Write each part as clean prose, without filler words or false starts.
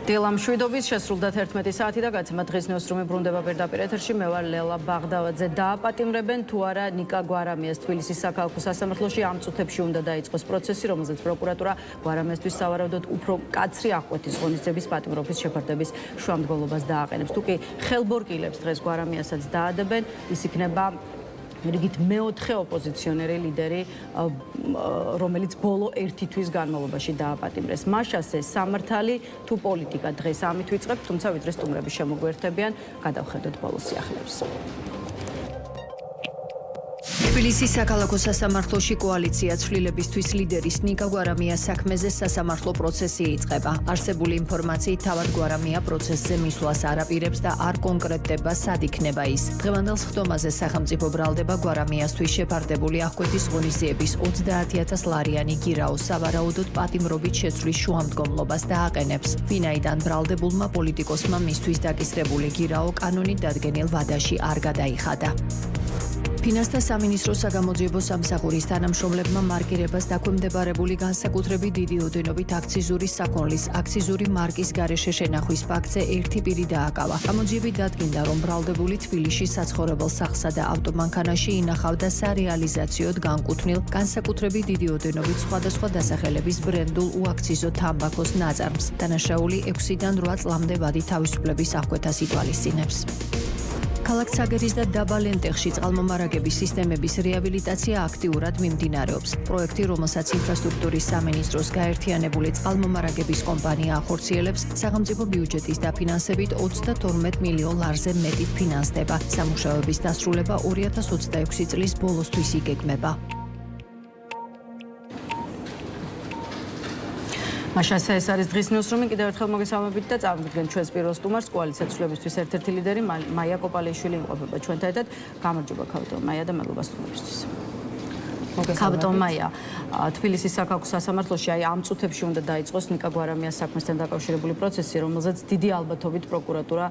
დილამშვიდობის შესრულდა 11 საათი და გაცემა დღის ნიუსრუმი ბრუნდება პირდაპირ ეთერში. მე ვარ ლელა ბაღდავაძე. დააპატიმრებენ თუ არა ნიკა გვარამიას თბილისის საქალაქო სასამართლოში ამ წუთებში უნდა დაიწყოს პროცესი, რომელზეც პროკურატურა გვარამიასთვის სავარაუდოდ უფრო მკაცრი აღკვეთის ღონისძიების პატიმრობის შეფარდების შუამდგომლობას დააყენებს. თუ კი ხელბორკილებს დღეს გვარამიასაც დაადებენ, ის იქნება რიგით მეოთხე ოპოზიციონერი ლიდერი, რომელიც ბოლო 1 თვის განმავლობაში დააპატიმრეს. მაშასე სამართალი თუ პოლიტიკა დღეს ამით ვიწყებთ, თუმცა ვიდრე სტუმრები შემოგვერთებიან, გადავხედოთ ბოლო სიახლეებს. თბილისის საქალაქო სასამართლოში კოალიცია ცვლილებისთვის ლიდერის ნიკა გვარამიას საქმეზე სასამართლო პროცესი იწყება. არსებული ინფორმაციით თავად გვარამია პროცესზე მისვლას არ აპირებს და არ კონკრეტდება სად იქნება ის. დღევანდელ სხდომაზე სახელმწიფო ბრალდება გვარამიასთვის შეფარდებული აღკვეთის ღონისძიების 30,000 ლარიანი გირაო სავარაუდოდ პატიმრობით შეცვლის შუამდგომლობას დააყენებს. ვინაიდან ბრალდებულმა პოლიტიკოსმა მისთვის დაკისრებული გირაო კანონით დადგენილ ვადაში არ გადაიხადა. ფინანსთა სამინისტროს საგამოძიებო სამსახურის თანამშრომლებმა მარკირებას დაქვემდებარებული განსაკუთრებით დიდი ოდენობით აქციზური საქონლის აქციზური მარკის გარეშე შენახვის ფაქტზე ერთი პირი დააკავა. გამოძიებით დადგინდა, რომ ბრალდებული თბილისში საცხოვრებელ სახლსა და ავტომანქანაში ინახავდა სარეალიზაციოდ განკუთვნილ განსაკუთრებით დიდი ოდენობით სხვადასხვა დასახელების ბრენდულ უაქციზო თამბაქოს ნაწარმს. დანაშაული 6-დან 8 წლამდე ვადი თავისუფლების აღკვეთას ითვალისწინებს. ქალაქ ცაგერის და დაბა ლენტეხში წყალმომარაგების სისტემების რეაბილიტაცია აქტიურად მიმდინარეობს. პროექტი, რომელსაც ინფრასტრუქტურის სამინისტროს გაერთიანებული წყალმომარაგების კომპანია ახორციელებს, სახელმწიფო ბიუჯეტის დაფინანსებით 32 მილიონ ლარზე მეტით ფინანსდება. სამუშაოების დასრულება 2026 წლის ბოლოსთვის იგეგმება. მაშასე ეს არის დღის ნიუსრუმი. კიდევ ერთხელ მოგესალმებით და წავიდგენთ ჩვენს პირველ სტუმარს, კოალიცია ცვლილებისთვის ერთ-ერთი ლიდერი მაია კოპალიშვილი იმყოფება ჩვენთან ერთად. გამარჯობა ქავტო მაია და მადლობა სტუმრებისთვის. ქავტო მაია, თბილისის საქალაქო სასამართლოში ამ წუთებში უნდა დაიწყოს ნიკა გვარამიას საქმესთან დაკავშირებული პროცესი, რომელზეც დიდი ალბათობით პროკურატურა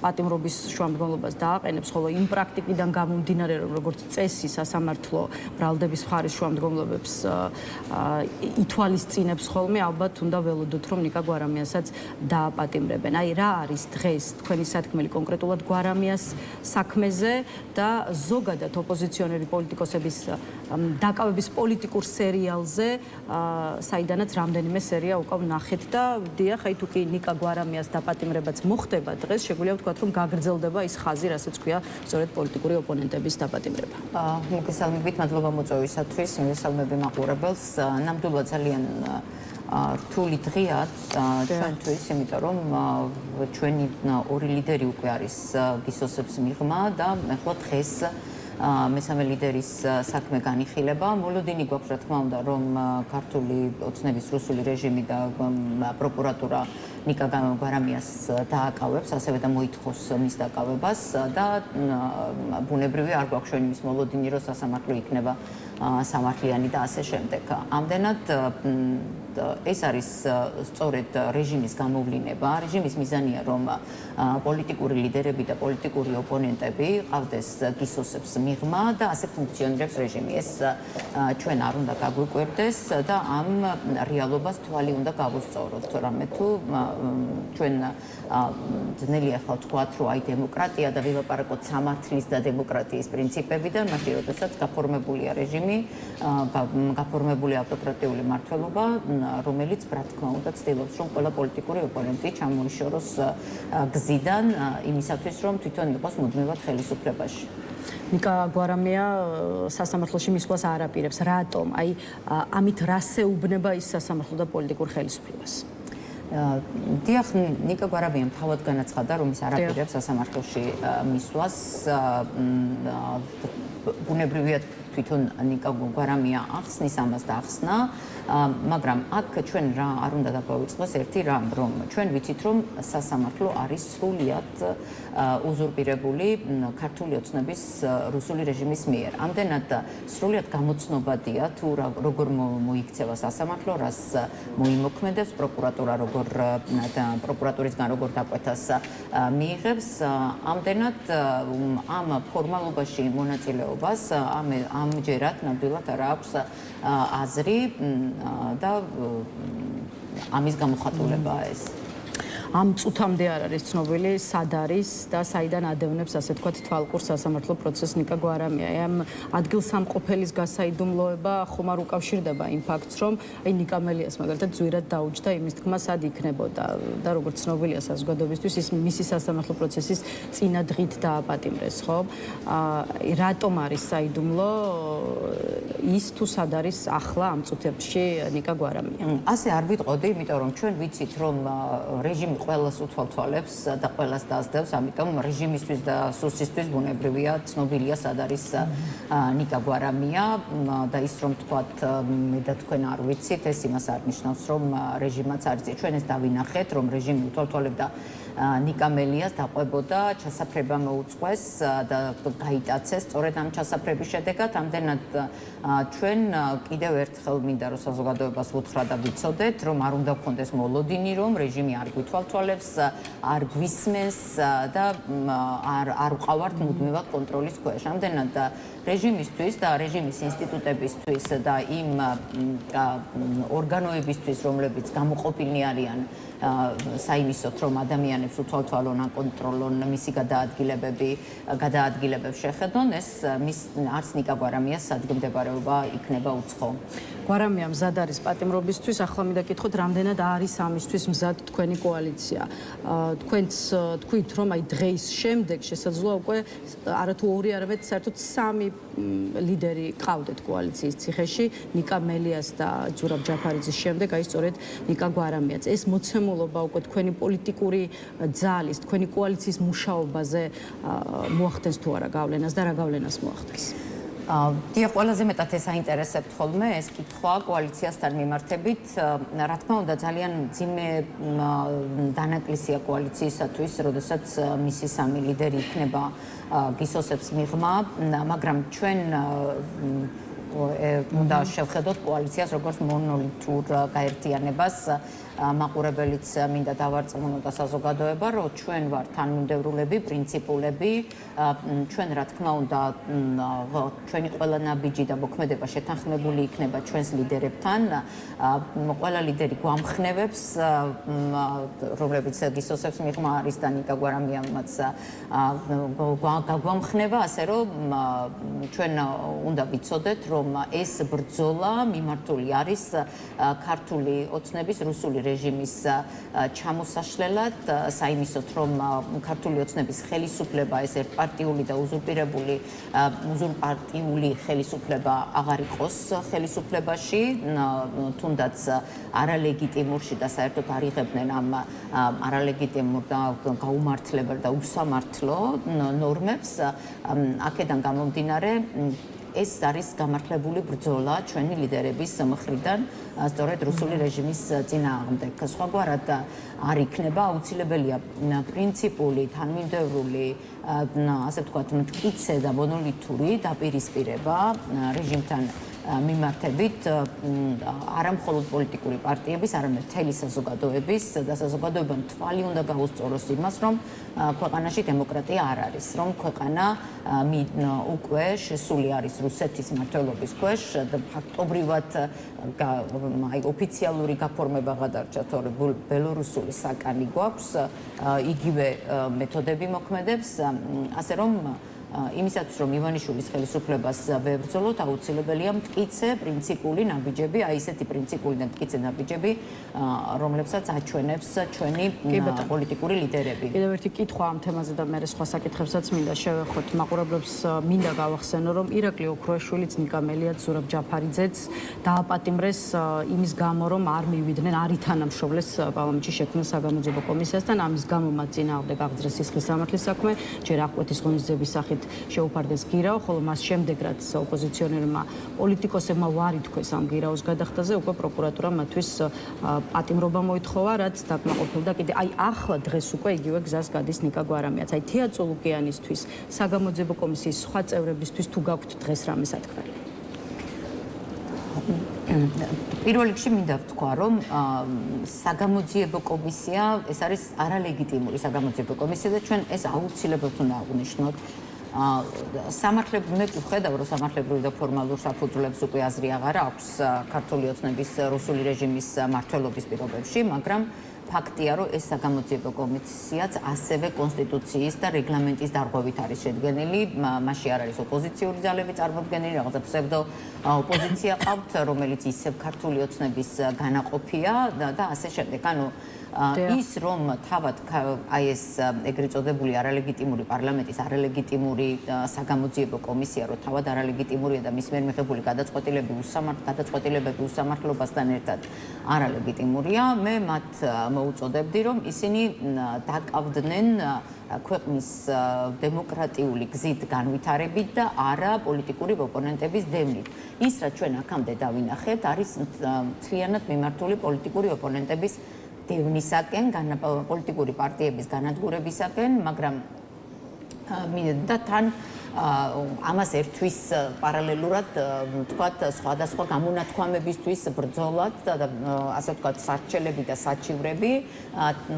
პატიმრობის შუამდგომლობას დააყენებს, ხოლო იმ პრაქტიკიდან გამომდინარე, როგორც წესი სასამართლო ბრალდების მხარის შუამდგომლობებს ითვალისწინებს ხოლმე, ალბათ უნდა ველოდოთ, რომ ნიკა გვარამიასაც დააპატიმრებენ. აი რა არის დღეს თქვენი სათქმელი კონკრეტულად გვარამიას საქმეზე და ზოგადად ოპოზიციონერი პოლიტიკოსების დაკავების პოლიტიკურ სერიალზე, საიდანაც რამდენიმე სერია უკვე ვნახეთ და დიახ, აი თუ კი ნიკა გვარამიას დაპატიმრებაც მოხდება დღეს, შეგვიძლია ვთქვათ, რომ გაგრძელდება ის ხაზი, რასაც ქვია სწორედ პოლიტიკური ოპონენტების დაპატიმრება. მოგესალმებით, მადლობა მოწვევისათვის, მოგესალმები მაყურებელს. ნამდვილად ძალიან რთული დღეა ჩვენთვის, იმიტომ რომ ჩვენი ორი ლიდერი უკვე არის გისოსებს მიღმა და ახლა დღეს მესამე ლიდერის საქმე განიხილება. მოლოდინი გვაქვს, რა თქმა უნდა, რომ ქართული ოცნების რუსული რეჟიმი და პროკურატურა ნიკა გვარამიას დააკავებს, ასევე და მოითხოვს მის დაკავებას და ბუნებრივია არ გვაქვს ჩვენი მის მოლოდინი, რომ სასამართლო იქნება სამართლიანი და ასე შემდეგ. ამდენად ეს არის სწორედ რეჟიმის გამოვლინება. რეჟიმის მიზანია, რომ პოლიტიკური ლიდერები და პოლიტიკური ოპონენტები ყავდეს გისოსებს მიღმა და ასე ფუნქციონირებს რეჟიმი. ეს ჩვენ არ უნდა გაგვიკვირდეს და ამ რეალობას თვალი უნდა გავუსწოროთ. რამე თუ ჩვენ ძნელია ახლა ვთქვათ, რომ აი დემოკრატია და ვილაპარაკოთ სამართლის და დემოკრატიის პრინციპებიდან, მაშინ როდესაც გაფორმებულია რეჟიმი, გაფორმებული ავტოკრატიული მმართველობა, რომელიც რა თქმა უნდა ცდილობს, რომ ყველა პოლიტიკური ოპონენტი ჩამოიშოროს გზიდან იმისათვის, რომ თვითონ იყოს მუდმივად ხელისუფლებაში. ნიკა გვარამია სასამართლოში მისვლას არ აპირებს. რატომ? აი ამით რას ეუბნება ის სასამართლო და პოლიტიკურ ხელისუფლებას? დიახ, ნიკა გვარამიამ თავად განაცხადა, რომ ის არ აპირებს სასამართლოში მისვლას. ბუნებრივია თვითონ ნიკა გვარამია ახსნის ამას და ახსნა, მაგრამ აქ ჩვენ რა არ უნდა დაგვაუწყდეს ერთი რამ, რომ ჩვენ ვიცით, რომ სასამართლო არის სრულიად უზურპირებული ქართული ოცნების რუსული რეჟიმის მიერ. ამდენად სრულიად გამოცნობადია თუ როგორ მოიქცევა სასამართლო, რას მოიმოქმედებს პროკურატურა, პროკურატურისგან როგორ დაკვეთას მიიღებს. ამდენად ამ ფორმალობაში მონაწილეობას ამჯერად ნამდვილად არ აქვს აზრი და ამის გამოხატულებაა ეს. ამ წუთამდე არ არის ცნობილი სად არის და საიდან ადევნებს ასე თქვათ თვალყურ სასამართლო პროცესს ნიკა გვარამია. ამ ადგილსამყოფელის გასაიდუმლოება ხომ არ უკავშირდება იმ ფაქტს, რომ აი ნიკა მელიას მაგალითად ძვირად დაუჯდა იმის თქმა სად იქნებოდა და როგორც ცნობილია საზოგადოებისთვის ის მისი სასამართლო პროცესის წინა დღით დააპატიმრეს, ხო? რატომ არის საიდუმლო ის თუ სად არის ახლა ამ წუთებში ნიკა გვარამია? ასე არ ვიტყოდი, იმიტომ რომ ჩვენ ვიცით, რომ რეჟიმი ყველას უთვალთვალებს და ყველას დაასდევს, ამიტომ რეჟიმისთვის და სუსტისთვის ბუნებრივია ცნობილია სად არის ნიკა გვარამია და ის რომ თქვათ მე და თქვენ არ ვიცით, ეს იმას არ ნიშნავს, რომ რეჟიმაც არ იცით. ჩვენ ეს დავინახეთ, რომ რეჟიმი უთვალთვალებდა ნიკა მელიას დაყვებოდა, ჩასაფრება მოუწყვეს და გაიტაცეს. სწორედ ამ ჩასაფრების შედეგად ამდენად ჩვენ კიდევ ერთხელ მინდა რომ საზოგადოებას ვუთხრა და ვიცოდეთ, რომ არ უნდა გქონდეს მოლოდინი, რომ რეჟიმი არ გვითვალთვალებს, არ გვისმენს და არ ვყავართ მუდმივად კონტროლის ქვეშ. ამდენად რეჟიმისთვის და რეჟიმის ინსტიტუტებისთვის და იმ ორგანოებისთვის, რომლებიც გამოყოფილნი არიან საიმისოთ, რომ ადამიანებს უთვალთვალონ, აკონტროლონ, მისი გადაადგილებებს შეხედონ, ეს არც ნიკა გვარამიას სადგომდებარეობა იქნება უცხო. გვარამია მზად არის პატიმრობისთვის, ახლა მინდა გითხოთ, რამდენად არის ამისთვის მზად თქვენი კოალიცია. თქვენც თქვით, რომ აი დღეის შემდეგ შესაძლოა უკვე არათუ ორი, არამედ საერთოდ სამი ლიდერი ყავდეთ კოალიციის ციხეში, ნიკა მელიას და ზურაბ ჯაფარიძის შემდეგ, აი სწორედ ნიკა გვარამიაც. ეს მოცემულობა უკვე თქვენი პოლიტიკური ძალის, თქვენი კოალიციის მუშაობაზე მოახდენს თუ არა გავლენას და რა გავლენას მოახდენს? დიახ, ყველაზე მეტად ეს აინტერესებთ ხოლმე ეს კითხვა კოალიციასთან მიმართებით. რა თქმა უნდა, ძალიან მძიმე დანაკლისია კოალიციისათვის, როდესაც მისი სამი ლიდერი იქნება გისოსებს მიღმა, მაგრამ ჩვენ უნდა შევხედოთ კოალიციას როგორც მონოლითურ გაერთიანებას. მაყურებელიც მინდა დავარწმუნო და საზოგადოება, რომ ჩვენ ვართ თანმიმდევრულები, პრინციპულები, ჩვენ რა თქმა უნდა ჩვენი ყველა ნაბიჯი და მოქმედება შეთანხმებული იქნება ჩვენს ლიდერებთან, ყველა ლიდერი გვამხნევებს, რომლებიც გისოსებს მიღმა არის და ნიკა გვარამიამაც გვამხნება, ასე რომ ჩვენ უნდა ვიცოდეთ, რომ ეს ბრძოლა მიმართული არის ქართული ოცნების რუსული რეჟიმის ჩამოსაშლელად, საიმისოთ, რომ ქართული ოცნების ხელისუფლება ეს ერთპარტიული და უზურპატიული ხელისუფლება აღარ იყოს ხელისუფლებაში, თუნდაც არალეგიტიმურში და საერთოდ არ იღებდნენ ამ არალეგიტიმურ და გაუმართლებელ და უსამართლო ნორმებს, აქედან გამომდინარე ეს არის გამართლებული ბრძოლა ჩვენი ლიდერების მხრიდან სწორედ რუსული რეჟიმის წინააღმდეგ. სხვაგვარად არ იქნება აუცილებელია პრინციპული, თანმიმდევრული, ასე ვთქვათ, მტკიცე და მონოლითური დაპირისპირება რეჟიმთან მიმართებით არა მხოლოდ პოლიტიკური პარტიების, არამედ მთელი საზოგადოების და საზოგადოებამ თვალი უნდა გაუსწოროს იმას, რომ ქვეყანაში დემოკრატია არ არის, რომ ქვეყანა უკვე შესული არის რუსეთის მმართველობის ქვეშ და ფაქტობრივად აი ოფიციალური გაფორმება გადარჩა, თორე ბელორუსული საკანი გვაქვს, იგივე მეთოდები მოქმედებს, ასე რომ იმისაც რომ ივანიშვილის ხელისუფლებას ვებრძოლოთ, აუცილებელია მტკიცე პრინციპული ნაბიჯები, აი ესეთი პრინციპული და მტკიცე ნაბიჯები, რომლებსაც აჩვენებს ჩვენი პოლიტიკური ლიდერები. კიდევ ერთი კითხვა ამ თემაზე და მე სხვა საკითხებსაც მინდა შევეხოთ. მაყურებლებს მინდა გავახსენო, რომ ირაკლი ოქროაშვილიც, ნიკა მელიაც, ზურაბ ჯაფარიძეც დააპატიმრეს იმის გამო, რომ არ მივიდნენ, არ ითანამშრომლეს პარლამენტში შექმნილ საგამოძიებო კომისიასთან, ამის გამო მათ წინააღმდეგ აღძრეს სისხლის სამართლის საქმე, ჯერ აღკვეთის ღონისძიების სახით შეუფარდეს გირაო, ხოლო მას შემდეგ რაც ოპოზიციონერმა პოლიტიკოსებმა ვარი თქვეს ამ გირაოს გადახდაზე, უკვე პროკურატურამ მათთვის პატიმრობა მოითხოვა, რაც დაკმაყოფილდა კიდე აი ახლა დღეს უკვე იგივე გზას გადის ნიკა გვარამიაც. აი თეა წულუკიანისთვის, საგამოძიებო კომისიის სხვა წევრებისთვის თუ გაქვთ დღეს რამე სათქმელი? პირველ რიგში მინდა ვთქვა, რომ საგამოძიებო კომისია ეს არის არალეგიტიმური საგამოძიებო კომისია და ჩვენ ეს აუცილებლად უნდა აღვნიშნოთ. სამართლებრივ მე ვხედავ, რომ სამართლებრივ და ფორმალურ საფუძვლებს უკვე აზრი აღარ აქვს ქართული ოცნების რუსული რეჟიმის მმართველობის პირობებში, მაგრამ ფაქტია, რომ ეს საგამოძიებო კომისიაც ასევე კონსტიტუციის და რეგლამენტის დარღვევით არის შედგენილი. მასში არ არის ოპოზიციური ძალები წარმოდგენილი, რაღაცა ფსევდო ოპოზიცია ყავთ, რომელიც ისევ ქართული ოცნების განაყოფია და ასე შემდეგ. ანუ ის რომ თავად აი ეს ეგრეთ წოდებული არალეგიტიმური პარლამენტის არალეგიტიმური საგამოძიებო კომისია რომ თავად არალეგიტიმურია და მის მიერ მიღებული გადაწყვეტილებები უსამართლობასთან ერთად არალეგიტიმურია, მე მათ მოუწოდებდი რომ ისინი დაკავდნენ ქვეყნის დემოკრატიული გზით განვითარებით და არა პოლიტიკური ოპონენტების დევნით. ის რაც ჩვენ აქამდე დავინახეთ, არის მთლიანად მიმართული პოლიტიკური ოპონენტების დევნისაკენ, პოლიტიკური პარტიების განადგურებისაკენ, მაგრამ და თან ამას ერთვის პარალელურად თქვათ სხვადასხვა გამონათქვამებისთვის ბრძოლად და ასე ვთქვათ სარჩელები და საჩივრები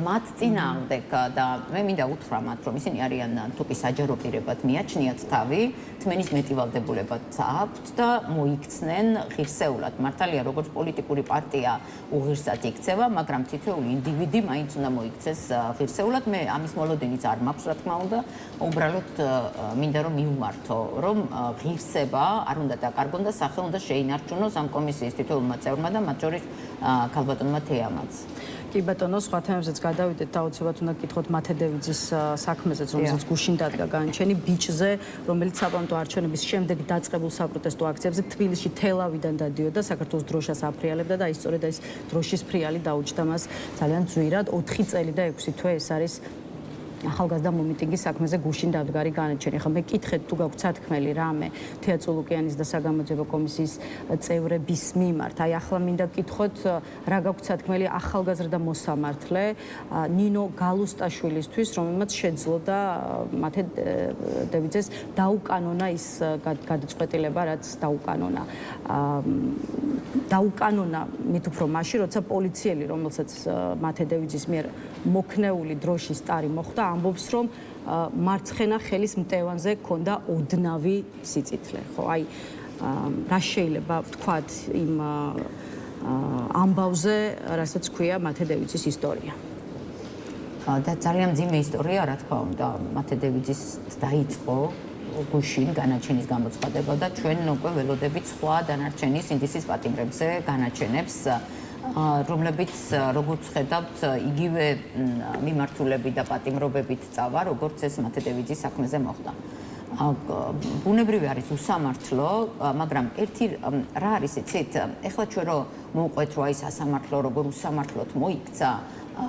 მათ წინააღმდეგ და მე მინდა უთხრა მათ რომ ისინი არიან თუკი საჯარო პირებად მიაჩნიათ თავი თმენის მეტი ვალდებულებად აქვთ და მოიქცნენ ღირსეულად მართალია როგორც პოლიტიკური პარტია უღირსად იქცევა მაგრამ თითოეული ინდივიდი მაინც უნდა მოიქცეს ღირსეულად მე ამის მოლოდინიც არ მაქვს რა თქმა უნდა უბრალოდ მინდა რომ მივმართო რომ ღირსება არ უნდა დაკარგონ და სახე უნდა შეინარჩუნოს ამ კომისიის თითოეულმა წევრმა და მათ შორის ქალბატონმა თეამაც. კი ბატონო, სხვა თემებზეც გადავიდეთ, აუცილებლად უნდა გკითხოთ მათედევიძის საქმეზეც, რომელსაც გუშინ დადგა განაჩენი ბიჭზე, რომელიც საპარლამენტო არჩევნების შემდეგ დაწყებულ საპროტესტო აქციებზე თბილისში თელავიდან დადიოდა, საქართველოს დროშას აფრიალებდა და აი სწორედ ეს დროშის ფრიალი დაუჯდა მას ძალიან ძვირად 4 წელი და 6 თვე ეს არის ახალგაზრდა მომიტინგის საქმეზე გუშინ დავდგარი განაჩენი. ხა მე კითხეთ თუ გაქვთ სათქმელი რამე თეა წულუკიანის და საგამოძიებო კომისიის წევრების მიმართ. აი ახლა მინდა გკითხოთ რა გაქვთ სათქმელი ახალგაზრდა მოსამართლე ნინო გალუსტაშვილისთვის, რომელმაც შეძლო და მათედევიძეს დაუკანონა ის გადაწყვეტილება, რაც დაუკანონა. დაუკანონა მით უფრო მაშინ, როცა პოლიციელი, რომელსაც მათედევიძის მიერ მოქნეული დროშის ტარი მოხდა ამბობს რომ მარცხენა ხელის მტევანზე ქონდა ოდნავი სიწითლე. ხო, აი რა შეიძლება ვთქვათ იმ ამბავზე, რასაც ქვია მათედევიძის ისტორია. და ძალიან მძიმე ისტორია, რა თქმა უნდა, მათედევიძის დაიწყო გუშინ განაჩენის გამოცხადება და ჩვენ უკვე ველოდებით სხვა დანარჩენი სინდისის პატიმრებზე განაჩენებს რომლებიც როგორც ხედავთ იგივე მიმართულები და პატიმრობებით წავა როგორც ეს მათედევიძის საქმეზე მოხდა. ბუნებრივი არის უსამართლო, მაგრამ ერთი რა არის იცით, ეხლა ჩვენ რომ მოვყვეთ რომ აი სასამართლო როგორ უსამართლოდ მოიქცა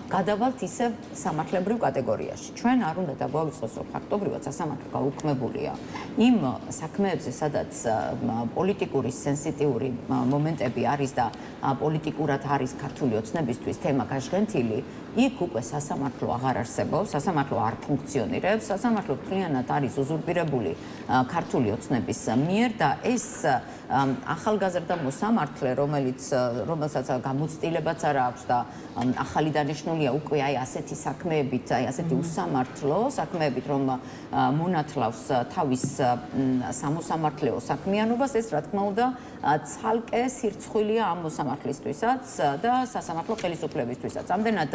გადავალთ ისევ სამართლებრივ კატეგორიაში. ჩვენ არ უნდა დაგვავიწყოს რომ ფაქტობრივად სასამართლო გაუქმებულია. იმ საქმეებზე, სადაც პოლიტიკური სენსიტიური მომენტები არის და პოლიტიკურად არის ქართული ოცნებისთვის თემა გაშღენთილი, იქ უკვე სასამართლო აღარ არსებობს, სასამართლო არ ფუნქციონირებს, სასამართლო მთლიანად არის უზურპირებული ქართული ოცნების მიერ და ეს ახალგაზრდა მოსამართლე, რომელსაც გამოცდილებაც არ აქვს და ახალი დანიშნულია უკვე აი ასეთი საქმეებით, აი ასეთი უსამართლო საქმეებით, რომ მონათლავს თავის სამოსამართლეო საქმიანობას, ეს რა თქმა უნდა ცალკე სირცხვილია ამ მოსამართლისთვისაც და სასამართლო ხელისუფლებისთვისაც. ამდენად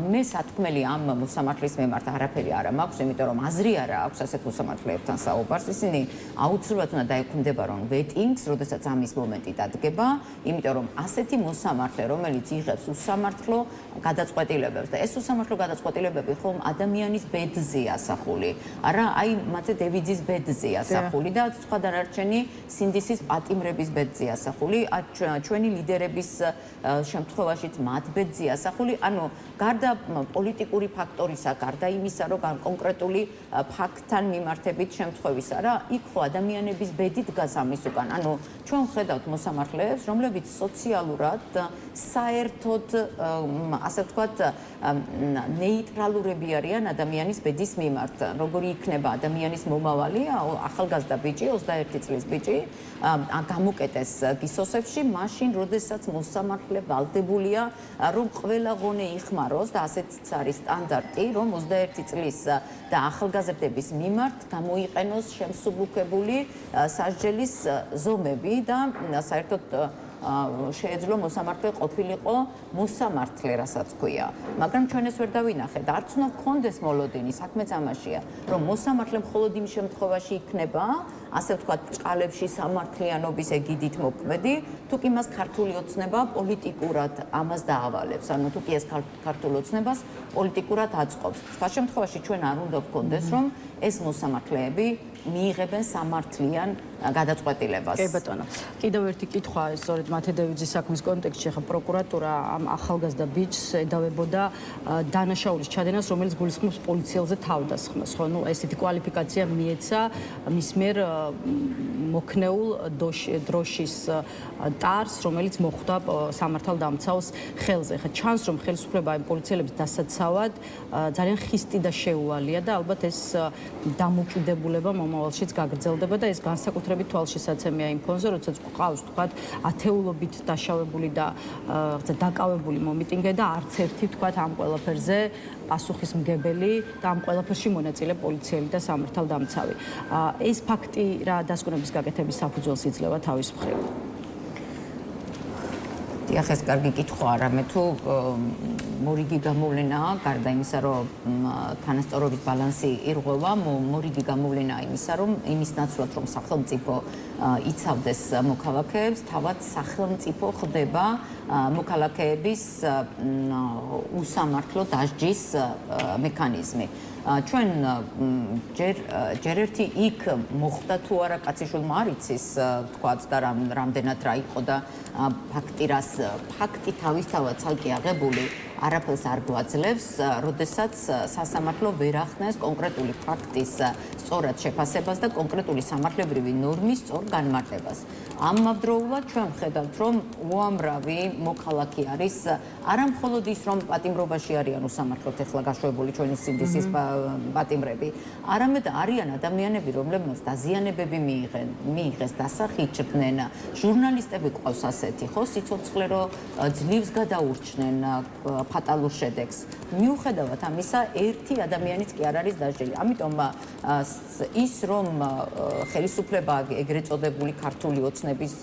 მე სათქმელი ამ მოსამართლის მიმართ არაფერი არ მაქვს, იმიტომ რომ აზრი არ აქვს ასეთ მოსამართლეებთან საუბარს. ისინი აუცილებლად უნდა დაექვემდებარონ ვეტინგს, როდესაც ამის მომენტი დადგება, იმიტომ რომ ასეთი მოსამართლე, რომელიც იღებს უსამართლო გადაწყვეტილებებს და ეს უსამართლო გადაწყვეტილებები ხომ ადამიანის ბედზე ასახული, არა აი მათედევიძის ბედზე ასახული და სხვა დანარჩენი სინდისის პატიმრების ბედზე ასახული, ჩვენი ლიდერების შემთხვევაშიც მათ ბედზე ასახული, ანუ გარდა პოლიტიკური ფაქტორისა, გარდა იმისა, რომ კონკრეტული ფაქტთან მიმართებით შემთხვევისა, რა, იქ ხო ადამიანების ბედი დგას ამის უკან. ანუ ჩვენ ხედავთ მოსამართლეებს, რომლებიც სოციალურად საერთოდ ასე ვთქვათ ნეიტრალურები არიან ადამიანის ბედის მიმართ. როგორი იქნება ადამიანის მომავალი, ახალგაზრდა ბიჭი, 21 წლის ბიჭი, გამოკეტეს გისოსებში, მაშინ, როდესაც მოსამართლე ვალდებულია, რომ ყველა ღონე იხმაროს და ასეთიც არის სტანდარტი, რომ 21 წლის და ახალგაზრდების მიმართ გამოიყენოს შემსუბუქებული სასჯელის ზომები და საერთოდ შეეძლო მოსამართლე ყოფილიყო მოსამართლე, რასაც ქვია. მაგრამ ჩვენ ეს ვერ დავინახეთ. არც უნდა გქონდეს მოლოდინი, საქმეც ამაშია, რომ მოსამართლე მხოლოდ იმ შემთხვევაში იქნება, ასე ვთქვათ, ბრჭყალებში სამართლიანობის ეგიდით მოქმედი, თუ კი მას ქართული ოცნება პოლიტიკურად ამას დაავალებს. ანუ თუ კი ეს ქართულ ოცნებას პოლიტიკურად აწყობს. სხვა შემთხვევაში ჩვენ არ უნდა ვქონდეს, რომ ეს მოსამართლეები მიიღებენ სამართლიან გადაწყვეტილებას. კი ბატონო. კიდევ ერთი კითხვა, სწორედ მათე დევიძის საქმის კონტექსტში, ხა პროკურატურა ამ ახალგაზრდა ბიჭს ედავებოდა დანაშაულის ჩადენას, რომელიც გულისხმობს პოლიციელზე თავდასხმას, ხო? ნუ ესეთი კვალიფიკაცია მიეცა მის მიერ მოქნეულ დროშის ტარს, რომელიც მოხვდა სამართალდამცავს ხელზე. ხა ჩანს, რომ ხელისუფლება იმ პოლიციელებს დასაცავად ძალიან ხისტი და შეუვალია და ალბათ ეს დამოკიდებულება მომავალშიც გაგრძელდება და ეს განსაკუთრებით თვალშისაცემია იმ ფონზე, როდესაც გვყავს თქვათ ათეულობით დაშავებული და დაკავებული მომიტინგე და არც ერთი თქვათ ამ ყველაფერზე პასუხისმგებელი და ამ ყველაფერში მონაწილე პოლიციელი და სამართალდამცავი. ეს ფაქტი რა დასკვნების გაკეთების საფუძველს იძლევა თავის მხრივ? დიახ, ეს კარგი კითხვაა, რამე თუ მორიგი გამოვლენაა, გარდა იმისა, რომ თანასწორობის ბალანსი ირღვევა, მორიგი გამოვლენაა იმისა, რომ იმის ნაცვლად, რომ სახელმწიფო იცავდეს მოქალაქეებს, თავად სახელმწიფო ხდება მოქალაქეების უსამართლო დასჯის მექანიზმი. ჩვენ ჯერ ერთი იქ მოხდა თუ არა კაციშვილმა არ იცის თქვათ და რამდენად რა იყო და ფაქტი თავისთავად ცალკე აღებული არაფერს არ გვაძლევს, როდესაც სასამართლო ვერ ახდენს კონკრეტული ფაქტის სწორად შეფასებას და კონკრეტული სამართლებრივი ნორმის სწორ განმარტებას. ამავდროულად ჩვენ ვხედავთ, რომ უამრავი მოქალაქე არის არა მხოლოდ ის, რომ პატიმრობაში არიან უსამართლოდ ეხლა გაშვებული ჩვენი სინდისის პატიმრები, არამედ არიან ადამიანები, რომლებმაც დაზიანებები მიიღეს, დასახი იჭრნენ, ჟურნალისტები ყავს ასეთი, ხო, სიცოცხლე რო ძლივს გადაურჩნენ ფატალურ შედეგს. მიუხედავად ამისა, ერთი ადამიანიც კი არ არის დასჯილი. ამიტომ ის, რომ ხელისუფლება, ეგრეთ წოდებული ქართული ოცნების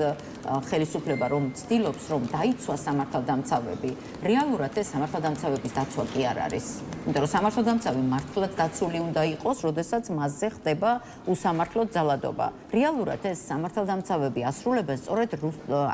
ხელისუფლება, რომ ცდილობს, რომ დაიცვას სამართალდამცავები, რეალურად ეს სამართალდამცავების დაცვა კი არ არის. იმიტომ რომ სამართალდამცავი მართლაც დაცული უნდა იყოს, როდესაც მასზე ხდება უსამართლო ძალადობა. რეალურად ეს სამართალდამცავები ასრულებენ სწორედ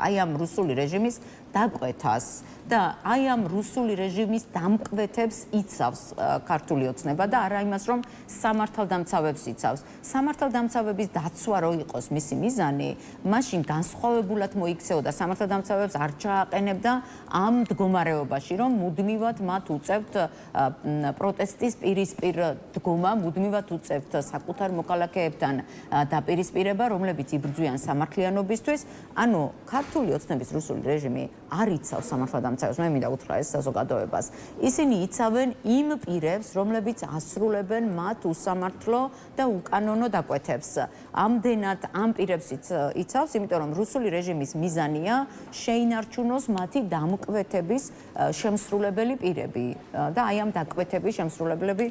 აი ამ რუსული რეჟიმის დაკვეთას და აი ამ რუსული რეჟიმის დამკვეთებს იცავს ქართული ოცნება და არა იმას, რომ სამართალდამცავებს იცავს. სამართალდამცავების დაცვა რო იყოს მისი მიზანი, მაშინ განსხვავებულად მოიქცეოდა სამართალდამცავებს არ ჩააყენებდა ამ მდგომარეობაში, რომ მუდმივად მათ უწევთ პროტესტის პირისპირ დგომა, მუდმივად უწევთ საკუთარ მოქალაქეებთან დაპირისპირება, რომლებიც იბრძვიან სამართლიანობისთვის. ანუ ქართული ოცნების რუსული რეჟიმი არ იცავს სამართალდამცავებს, მე მინდა უთხრა ეს საზოგადოებას. ისინი იცავენ იმ პირებს, რომლებიც ასრულებენ მათ უსამართლო და უკანონო დაკვეთებს. ამდენად ამ პირებს იცავს, იმიტომ რომ რუსული რეჟიმის მიზანია შეინარჩუნოს მათი დამკვეთების შემსრულებელი პირები და აი ამ დაკვეთების შემსრულებლები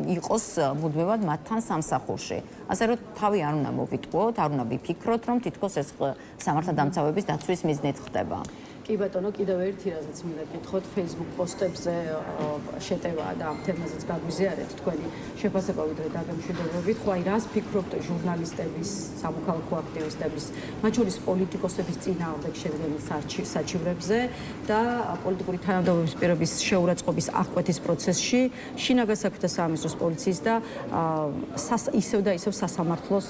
იყოს მუდმივად მათთან სამსახურში. ასე რომ თავი არ უნდა მოვიტყუოთ, არ უნდა ვიფიქროთ, რომ თითქოს ეს სამართალდამცავების დაცვის მიზნით ხდება. კი ბატონო, კიდევ ერთი რაზეც მინდა გითხოთ, Facebook პოსტებზე შეტევა და ამ თემაზეც გაგვიზიარეთ თქვენი შეფასება ვიდრე დაგემშვიდობებით. ხო, აი რას ფიქრობთ ჟურნალისტების, სამოქალაქო აქტივისტების, მათ შორის პოლიტიკოსების წინააღმდეგ შედგენილ საჩივრებზე და პოლიტიკური თანამდებობის პირების შეურაცხყოფის აღკვეთის პროცესში შინაგან საქმეთა სამინისტროს პოლიციის და ისევ და ისევ სასამართლოს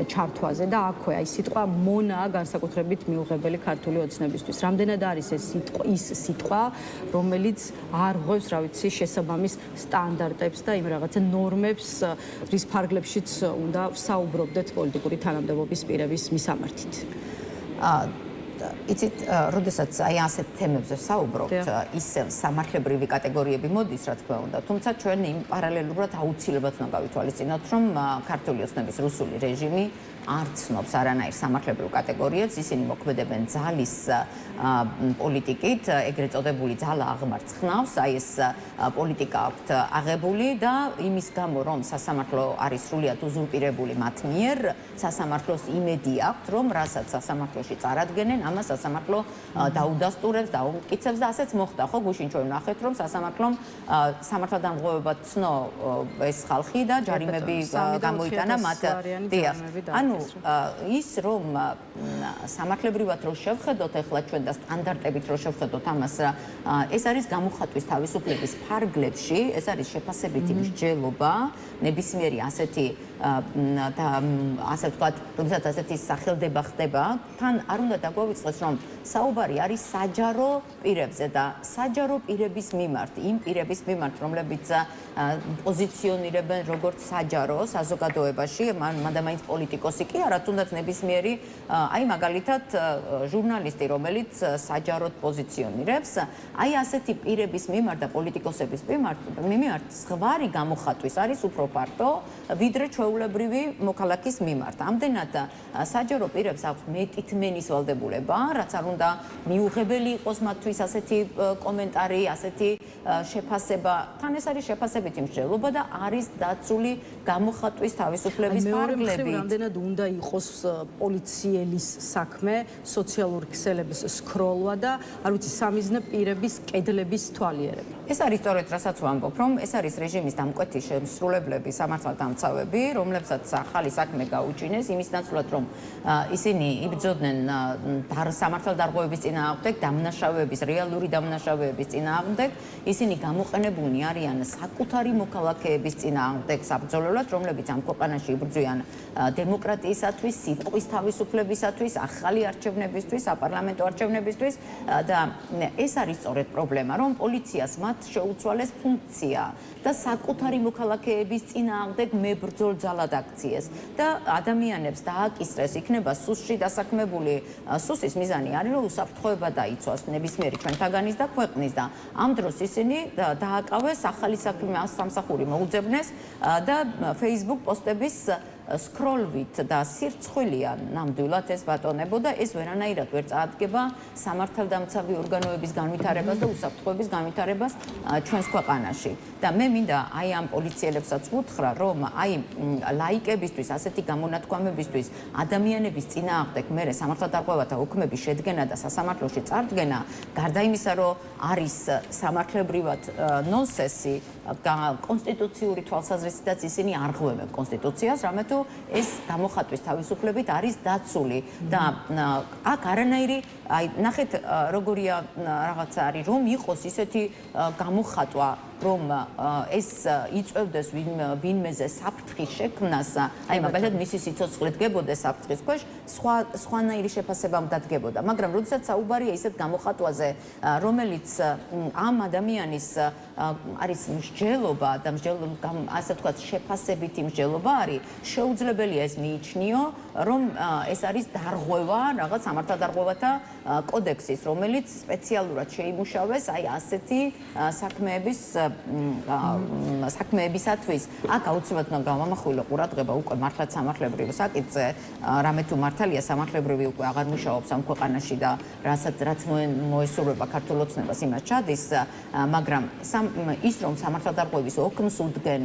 ჩართვაზე და აქვე აი სიტყვა მონაა განსაკუთრებით მიუღებელი ქართული ოცნებისთვის. რამდენად არის ეს სიტყვა, რომელიც არ ღვევს, რა ვიცი, შესაბამის სტანდარტებს და იმ რაღაცა ნორმებს, რის ფარგლებშიც უნდა ვსაუბრობდეთ პოლიტიკური თანამდებობის პირების მისამართით. იცით, როდესაც აი ასეთ თემებზე ვსაუბრობთ, ისევ სამართლებრივი კატეგორიები მოდის, რა თქმა უნდა, თუმცა ჩვენ იმ პარალელურად აუცილებლად უნდა გავითვალისწინოთ, რომ ქართული ოცნების რუსული რეჟიმი არ ცნობს არანაირ სამართლებრივ კატეგორიებს, ისინი მოქმედებენ ძალის პოლიტიკით, ეგრეთ წოდებული ძალა აღმართ ხნავს, აი ეს პოლიტიკა აქვთ აღებული და იმის გამო რომ სასამართლო არის სრულიად უზურპირებული მათ მიერ, სასამართლოს იმედი აქვთ, რომ რასაც სასამართლოში წარადგენენ, ამას სასამართლო დაუდასტურებს, დაუმტკიცებს და ასეც მოხდა, ხო, გუშინ ჩვენ ვნახეთ, რომ სასამართლომ სამართალდამღოლებად ცნო ეს ხალხი და ჯარიმები გამოიტანა მათ. ანუ ის რომ სამართლებრივად რო შევხედოთ ახლა ჩვენ და სტანდარტებით რო შევხედოთ ამას, ეს არის გამოხატვის თავისუფლების ფარგლებში, ეს არის შეფასებითი მსჯელობა, ნებისმიერი ასეთი და ასე ვთქვათ, როდესაც ასეთი სახელდება ხდება, თან არ უნდა დაგვავიწყოს, რომ საუბარი არის საჯარო პირებზე და საჯარო პირების მიმართ, იმ პირების მიმართ, რომლებიც პოზიციონირებენ როგორც საჯარო საზოგადოებაში, მანდა მაინც პოლიტიკოსი კი არა, თუნდაც ნებისმიერი, აი მაგალითად ჟურნალისტი, რომელიც საჯაროდ პოზიციონირებს, აი ასეთი პირების მიმართ და პოლიტიკოსების მიმართ ზღვარი გამოხატვის არის უფრო ფართო, ვიდრე ჩვეულებრივი მოქალაქის მიმართ. ამდენად საჯარო პირებს აქვს მეტითმენის ვალდებულება, რაც არ უნდა მიუღებელი იყოს მათთვის ასეთი კომენტარი, ასეთი შეფასება. თან ეს არის შეფასებითი მსჯელობა და არის დაცული გამოხატვის თავისუფლების ფარგლებით. რამდენად უნდა იყოს პოლიციელის საქმე, სოციალური ქსელების სკროლვა და არ ვიცი სამიზნე პირების კედლების თვალიერება. ეს არის სწორედ რასაც ვამბობ, რომ ეს არის რეჟიმის დამკვეთი შემსრულებლები, სამართალდამცავები, რომლებსაც ახალი საქმე გაუჩინეს, იმის ნაცვლად, რომ ისინი იბრძოდნენ სამართალდარღვევების წინააღმდეგ, დამნაშავეების, რეალური დამნაშავეების წინააღმდეგ, ისინი გამოყენებულნი არიან საკუთარი მოქალაქეების წინააღმდეგ საბრძოლველად, რომლებიც ამ ქვეყანაში იბრძვიან დემოკრატიისათვის, სიტყვის თავისუფლებისათვის, ახალი არჩევნებისთვის, საპარლამენტო არჩევნებისთვის და ეს არის სწორედ პრობლემა, რომ პოლიციას მათ შეუცვალეს ფუნქცია და საკუთარი მოქალაქეების წინააღმდეგ მებრძოლ ძალად აქციეს და ადამიანებს დააკისრეს, იქნება სუსში დასაქმებული. სუსის მიზანი არის, რომ უსაფრთხოება დაიცვას ნებისმიერი ჩვენთაგანის და ქვეყნის და ამ დროს ისინი დააკავეს ახალი სამსახური მოუძებნეს და Facebook პოსტების სკროლვით და სირცხვილია ნამდვილად ეს ბატონებო და ეს ვერანაირად ვერ წაადგება სამართალდამცავი ორგანოების განვითარებას და უსაფრთხოების განვითარებას ჩვენს ქვეყანაში. და მე მინდა აი ამ პოლიციელებსაც ვუთხრა, რომ აი ლაიკებისთვის, ასეთი გამონათქვამებისთვის, ადამიანების წინააღმდეგ მერე სამართალდარღვევათა უქმების შედგენა და სასამართლოში წარდგენა, გარდა იმისა, რომ არის სამართლებრივად ნონსენსი, კონსტიტუციური თვალსაზრისითაც ისინი არ ღვევენ კონსტიტუციას, რამე თუ ეს გამოხატვის თავისუფლებით არის დაცული და აქ არანაირი აი ნახეთ როგორია რაღაცა არის რომ იყოს ისეთი გამოხატვა რომ ეს იწევდეს ვინმეზე საფრთხის შექმნას, აი მაგალითად მისი სიცოცხლე დგებოდეს საფრთხის ქვეშ, სხვანაირი შეფასება მდადგებოდა, მაგრამ როდესაც საუბარია ისეთ გამოხატვაზე, რომელიც ამ ადამიანის არის მსჯელობა და ასე ვთქვათ შეფასებითი მსჯელობა არის, შეუძლებელია ეს მიიჩნიო, რომ ეს არის დარღვევა, რაღაც სამართალდარღვევათა კოდექსის, რომელიც სპეციალურად შეიმუშავეს აი ასეთი საქმეებისათვის. აქ აუცილებლად უნდა გავამახვილო ყურადღება უკვე მართლაც სამართლებრივ საკითხზე, რამე თუ მართალია სამართლებრივი უკვე აღარ მუშაობს ამ ქვეყანაში და რაც მოესურვება ქართულ ოცნებას იმას ჩადის, მაგრამ ის რომ სამართალდარღვევის ოქმს უდგენ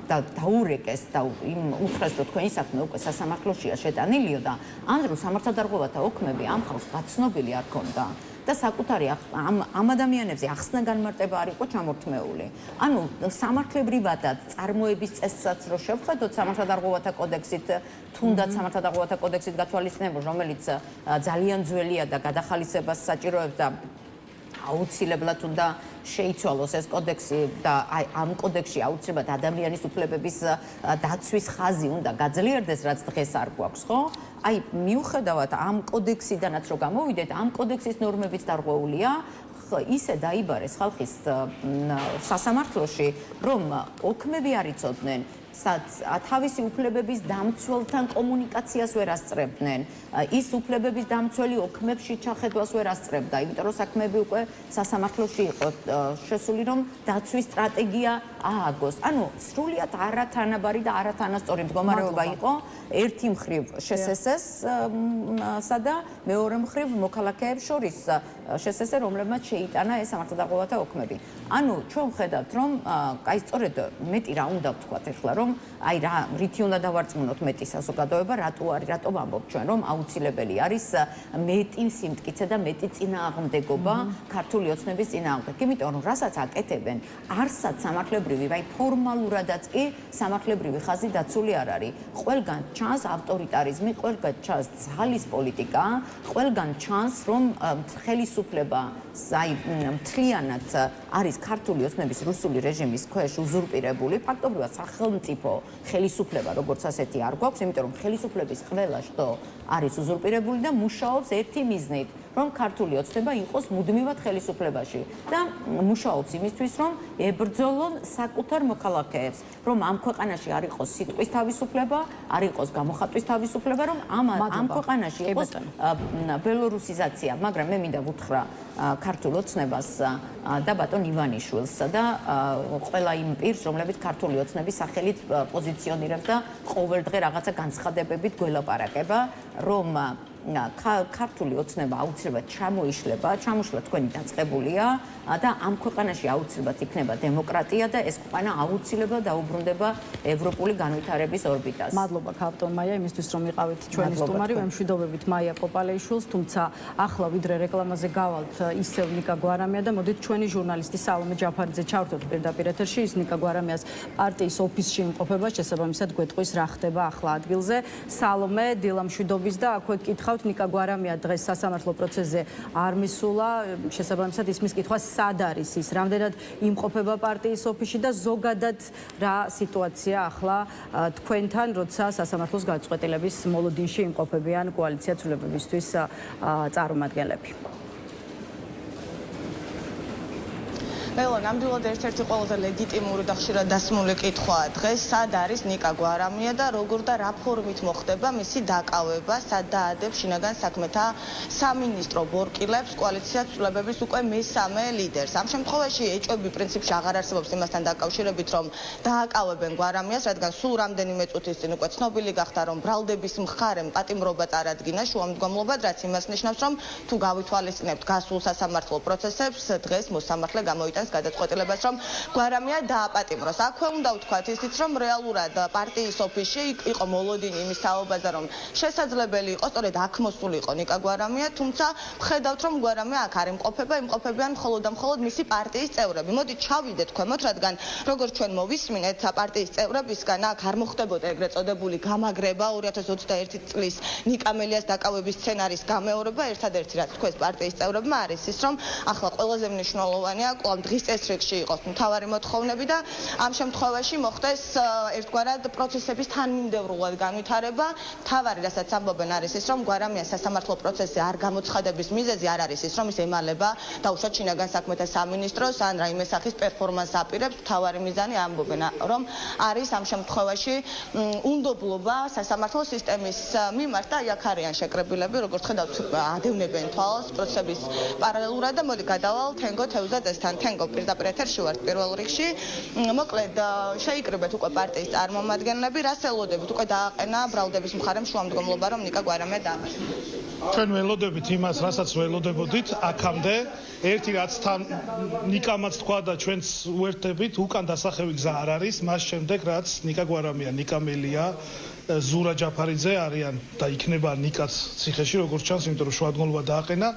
და დაურეკეს და იმ უთხრეს რომ თქვენი საქმე უკვე სასამართლოშია შეტანილიო და ან რომ სამართალდარღვევათა ოქმები ამ ხალხს გაცნობილი არ ქონდა და საკუთარი ამ ადამიანებზე ახსნა განმარტება არ იყო ჩამორთმეული. ანუ სამართლებრივადად წარმოების წესსაც რო შევხედოთ სამართალდარღვევათა კოდექსით, თუნდაც სამართალდარღვევათა კოდექსით გათვალისწინებულ, რომელიც ძალიან ძველია და გადახალისებას საჭიროებს და აუცილებლად უნდა შეიცვალოს ეს კოდექსი და აი ამ კოდექსში აუცილებლად ადამიანის უფლებების დაცვის ხაზი უნდა გაძლიერდეს, რაც დღეს არ გვაქვს, ხო? აი მიუხედავად ამ კოდექსიდანაც რო გამოვიდეთ, ამ კოდექსის ნორმებიც დარღვეულია, ისე დაიბარეს ხალხის სასამართლოში, რომ ოქმები არ იცოდნენ თავისი უფლებების დამცველთან კომუნიკაციას ვერ ასწრებდნენ. ის უფლებების დამცველი ოქმებში ჩახედვას ვერ ასწრებდა, იმიტომ რომ საქმეები უკვე სასამართლოში იყო შესული, რომ დაცვის სტრატეგია ააგოს. ანუ სრულიად არათანაბარი და არათანასწორი მდგომარეობა იყო ერთი მხრივ შესესესსა და მეორე მხრივ მოქალაქეებს შორის შესესე, რომლებმაც შეიტანა ეს სამართალდაყოლათა ოქმები. ანუ ჩვენ ვხედავთ, რომ აი სწორედ მეტი რა უნდა ვთქვათ ახლა, რომ აი რა რითი უნდა დავარწმუნოთ მეტი საზოგადოება, რატო ვამბობ ჩვენ, რომ აუცილებელი არის მეტი სიმტკიცე და მეტი წინააღმდეგობა ქართული ოცნების წინააღმდეგ. იმიტომ რომ რასაც აკეთებენ, არსად სამართლებრივი, აი ფორმალურადაც კი სამართლებრივი ხაზი დაცული არ არის. ყველგან ჩანს ავტორიტარიზმი, ყველგან ჩანს ძალის პოლიტიკა, ყველგან ჩანს, რომ ხელისუფლება აი მთლიანად არის ქართული ოცნების რუსული რეჟიმის ქვეშ უზურპირებული, ფაქტობრივად სახელმწიფო ხელისუფლება როგორც ასეთი არ გვაქვს, იმიტომ რომ ხელისუფლების ყველა შტო არის უზურპირებული და მუშაობს ერთი მიზნით, რომ ქართული ოცნება იყოს მუდმივად ხელისუფლებაში და მუშაობს იმისთვის, რომ ებრძოლონ საკუთარ მოქალაქეებს, რომ ამ ქვეყანაში არ იყოს სიტყვის თავისუფლება, არ იყოს გამოხატვის თავისუფლება, რომ ამ ქვეყანაში იყოს ბელორუსიზაცია, მაგრამ მე მინდა ვუთხრა ქართულ ოცნებას და ბატონ ივანიშვილსა და ყველა იმ პირს, რომლებიც ქართული ოცნების სახელით პოზიციონირებს და ყოველდღე რაღაცა განცხადებებით გველაპარაკება, რომ ქართული ოცნება აუცილებლად ჩამოიშლება თქვენი დაწყებულია და ამ ქვეყანაში აუცილებლად იქნება დემოკრატია და ეს ქვეყანა აუცილებლად დაუბრუნდება ევროპული განვითარების ორბიტას. მადლობა ქალბატონ მაია იმისთვის რომ იყავით ჩვენი სტუმარი, ვემშვიდობებით მაია კოპალეიშვილს, თუმცა ახლა ვიდრე რეკლამაზე გავალთ ისევ ნიკა გვარამია და მოდით ჩვენი ჟურნალისტი სალომე ჯაფარიძე ჩავთოთ პირდაპირ ეთერში, ის ნიკა გვარამიას პარტიის ოფისში იმყოფება, შესაბამისად გვეტყვის რა ხდება ახლა ადგილზე. სალომე, დილამშვიდობის და აქვე გითხავთ ნიკა გვარამია დღეს სასამართლო პროცესზე არ მისულა, შესაბამისად ისმის კითხვა სად არის ის, რამდენად იმყოფება პარტიის ოფისში და ზოგადად რა სიტუაცია ახლა თქვენთან, როცა სასამართლოს გაწყვეტილების მოლოდინში იმყოფებიან კოალიცია ცვლილებებისთვის წარმომადგენლები. ნამდვილად ერთ-ერთი ყველაზე ლეგიტიმური და ხშირად დასმული კითხვაა დღეს, სად არის ნიკა გვარამია და როგორ და რა ფორმით მოხდება მისი დაკავება, სად დაადებს შინაგან საქმეთა სამინისტრო ბორკილებს კოალიცია ცვლილებების უკვე მესამე ლიდერს. ამ შემთხვევაში ეჭვები პრინციპში აღარ არსებობს იმასთან დაკავშირებით, რომ დააკავებენ გვარამიას, რადგან სულ რამდენიმე წუთის წინ უკვე ცნობილი გახდა, რომ ბრალდების მხარემ პატიმრობა წარადგინა შუამდგომლობად, რაც იმას ნიშნავს, რომ თუ გავითვალისწინებთ გასულ სასამართლო პროცესებს, დღეს მოსამართლე გამოიტანს გადაწყვეტილებას, რომ გვარამია დააპატიმროს. აქვე უნდა ვთქვათ ისიც, რომ რეალურად პარტიის ოფისში იყო მოლოდინი იმის თაობაზე, რომ შესაძლებელი იყო სწორედ აქ მოსულიყო ნიკა გვარამია, თუმცა ვხედავთ, რომ გვარამია აქ არ იმყოფებიან მხოლოდ და მხოლოდ მისი პარტიის წევრები. მოდით ჩავიდეთ ქვემოთ, რადგან როგორც ჩვენ მოვისმინეთ პარტიის წევრებისგან, აქ არ მოხდებოდა ეგრეთ წოდებული გამაგრება 2021 წლის ნიკა მელიას დაკავების სცენარის გამეორება, ერთადერთი რაც თქვეს პარტიის წევრებმა არის ის, რომ ახლა ყველაზე მნიშვნელოვანია კვლავ დღის წესრიგში იყოს მთავარი მოთხოვნები და ამ შემთხვევაში მოხდეს ერთგვარად პროცესების თანმიმდევრულად განვითარება. მთავარი რასაც ამბობენ არის ის, რომ გვარამია სასამართლო პროცესზე არ გამოცხადების მიზეზი არ არის ის, რომ ის ემალება დაუშვათ შინაგან საქმეთა სამინისტროს ან რაიმე სახის პერფორმანსს აპირებს. მთავარი მიზანი ამბობენ, რომ არის ამ შემთხვევაში უნდობლობა სასამართლო სისტემის მიმართ და აქ არიან შეკრებილები, როგორც ხედავთ, ადევნებენ თვალს პროცესების პარალელურად და მოდი გადავალ თენგო თევზაძესთან. თენგო პირდაპირ ეთერში ვართ პირველ რიგში. მოკლედ შეიკრიბეთ უკვე პარტიის წარმომადგენლები, რას ელოდებით? უკვე დააყენა ბრალდების მხარემ შუამდგომლობა, რომ ნიკა გვარამია დააპატიმროს. ჩვენ ველოდებით იმას, რასაც ველოდებოდით აქამდე. ერთი რაც თან ნიკამაც თქვა და ჩვენც უერთდებით, უკან დასახევი გზა არ არის, მას შემდეგ რაც ნიკა გვარამია, ნიკა მელია ზურა ჯაფარიძე არიან და იქნება ნიკაც ციხეში, როგორც ჩანს, იმიტომ რომ შუამდგომლობა დააყენა.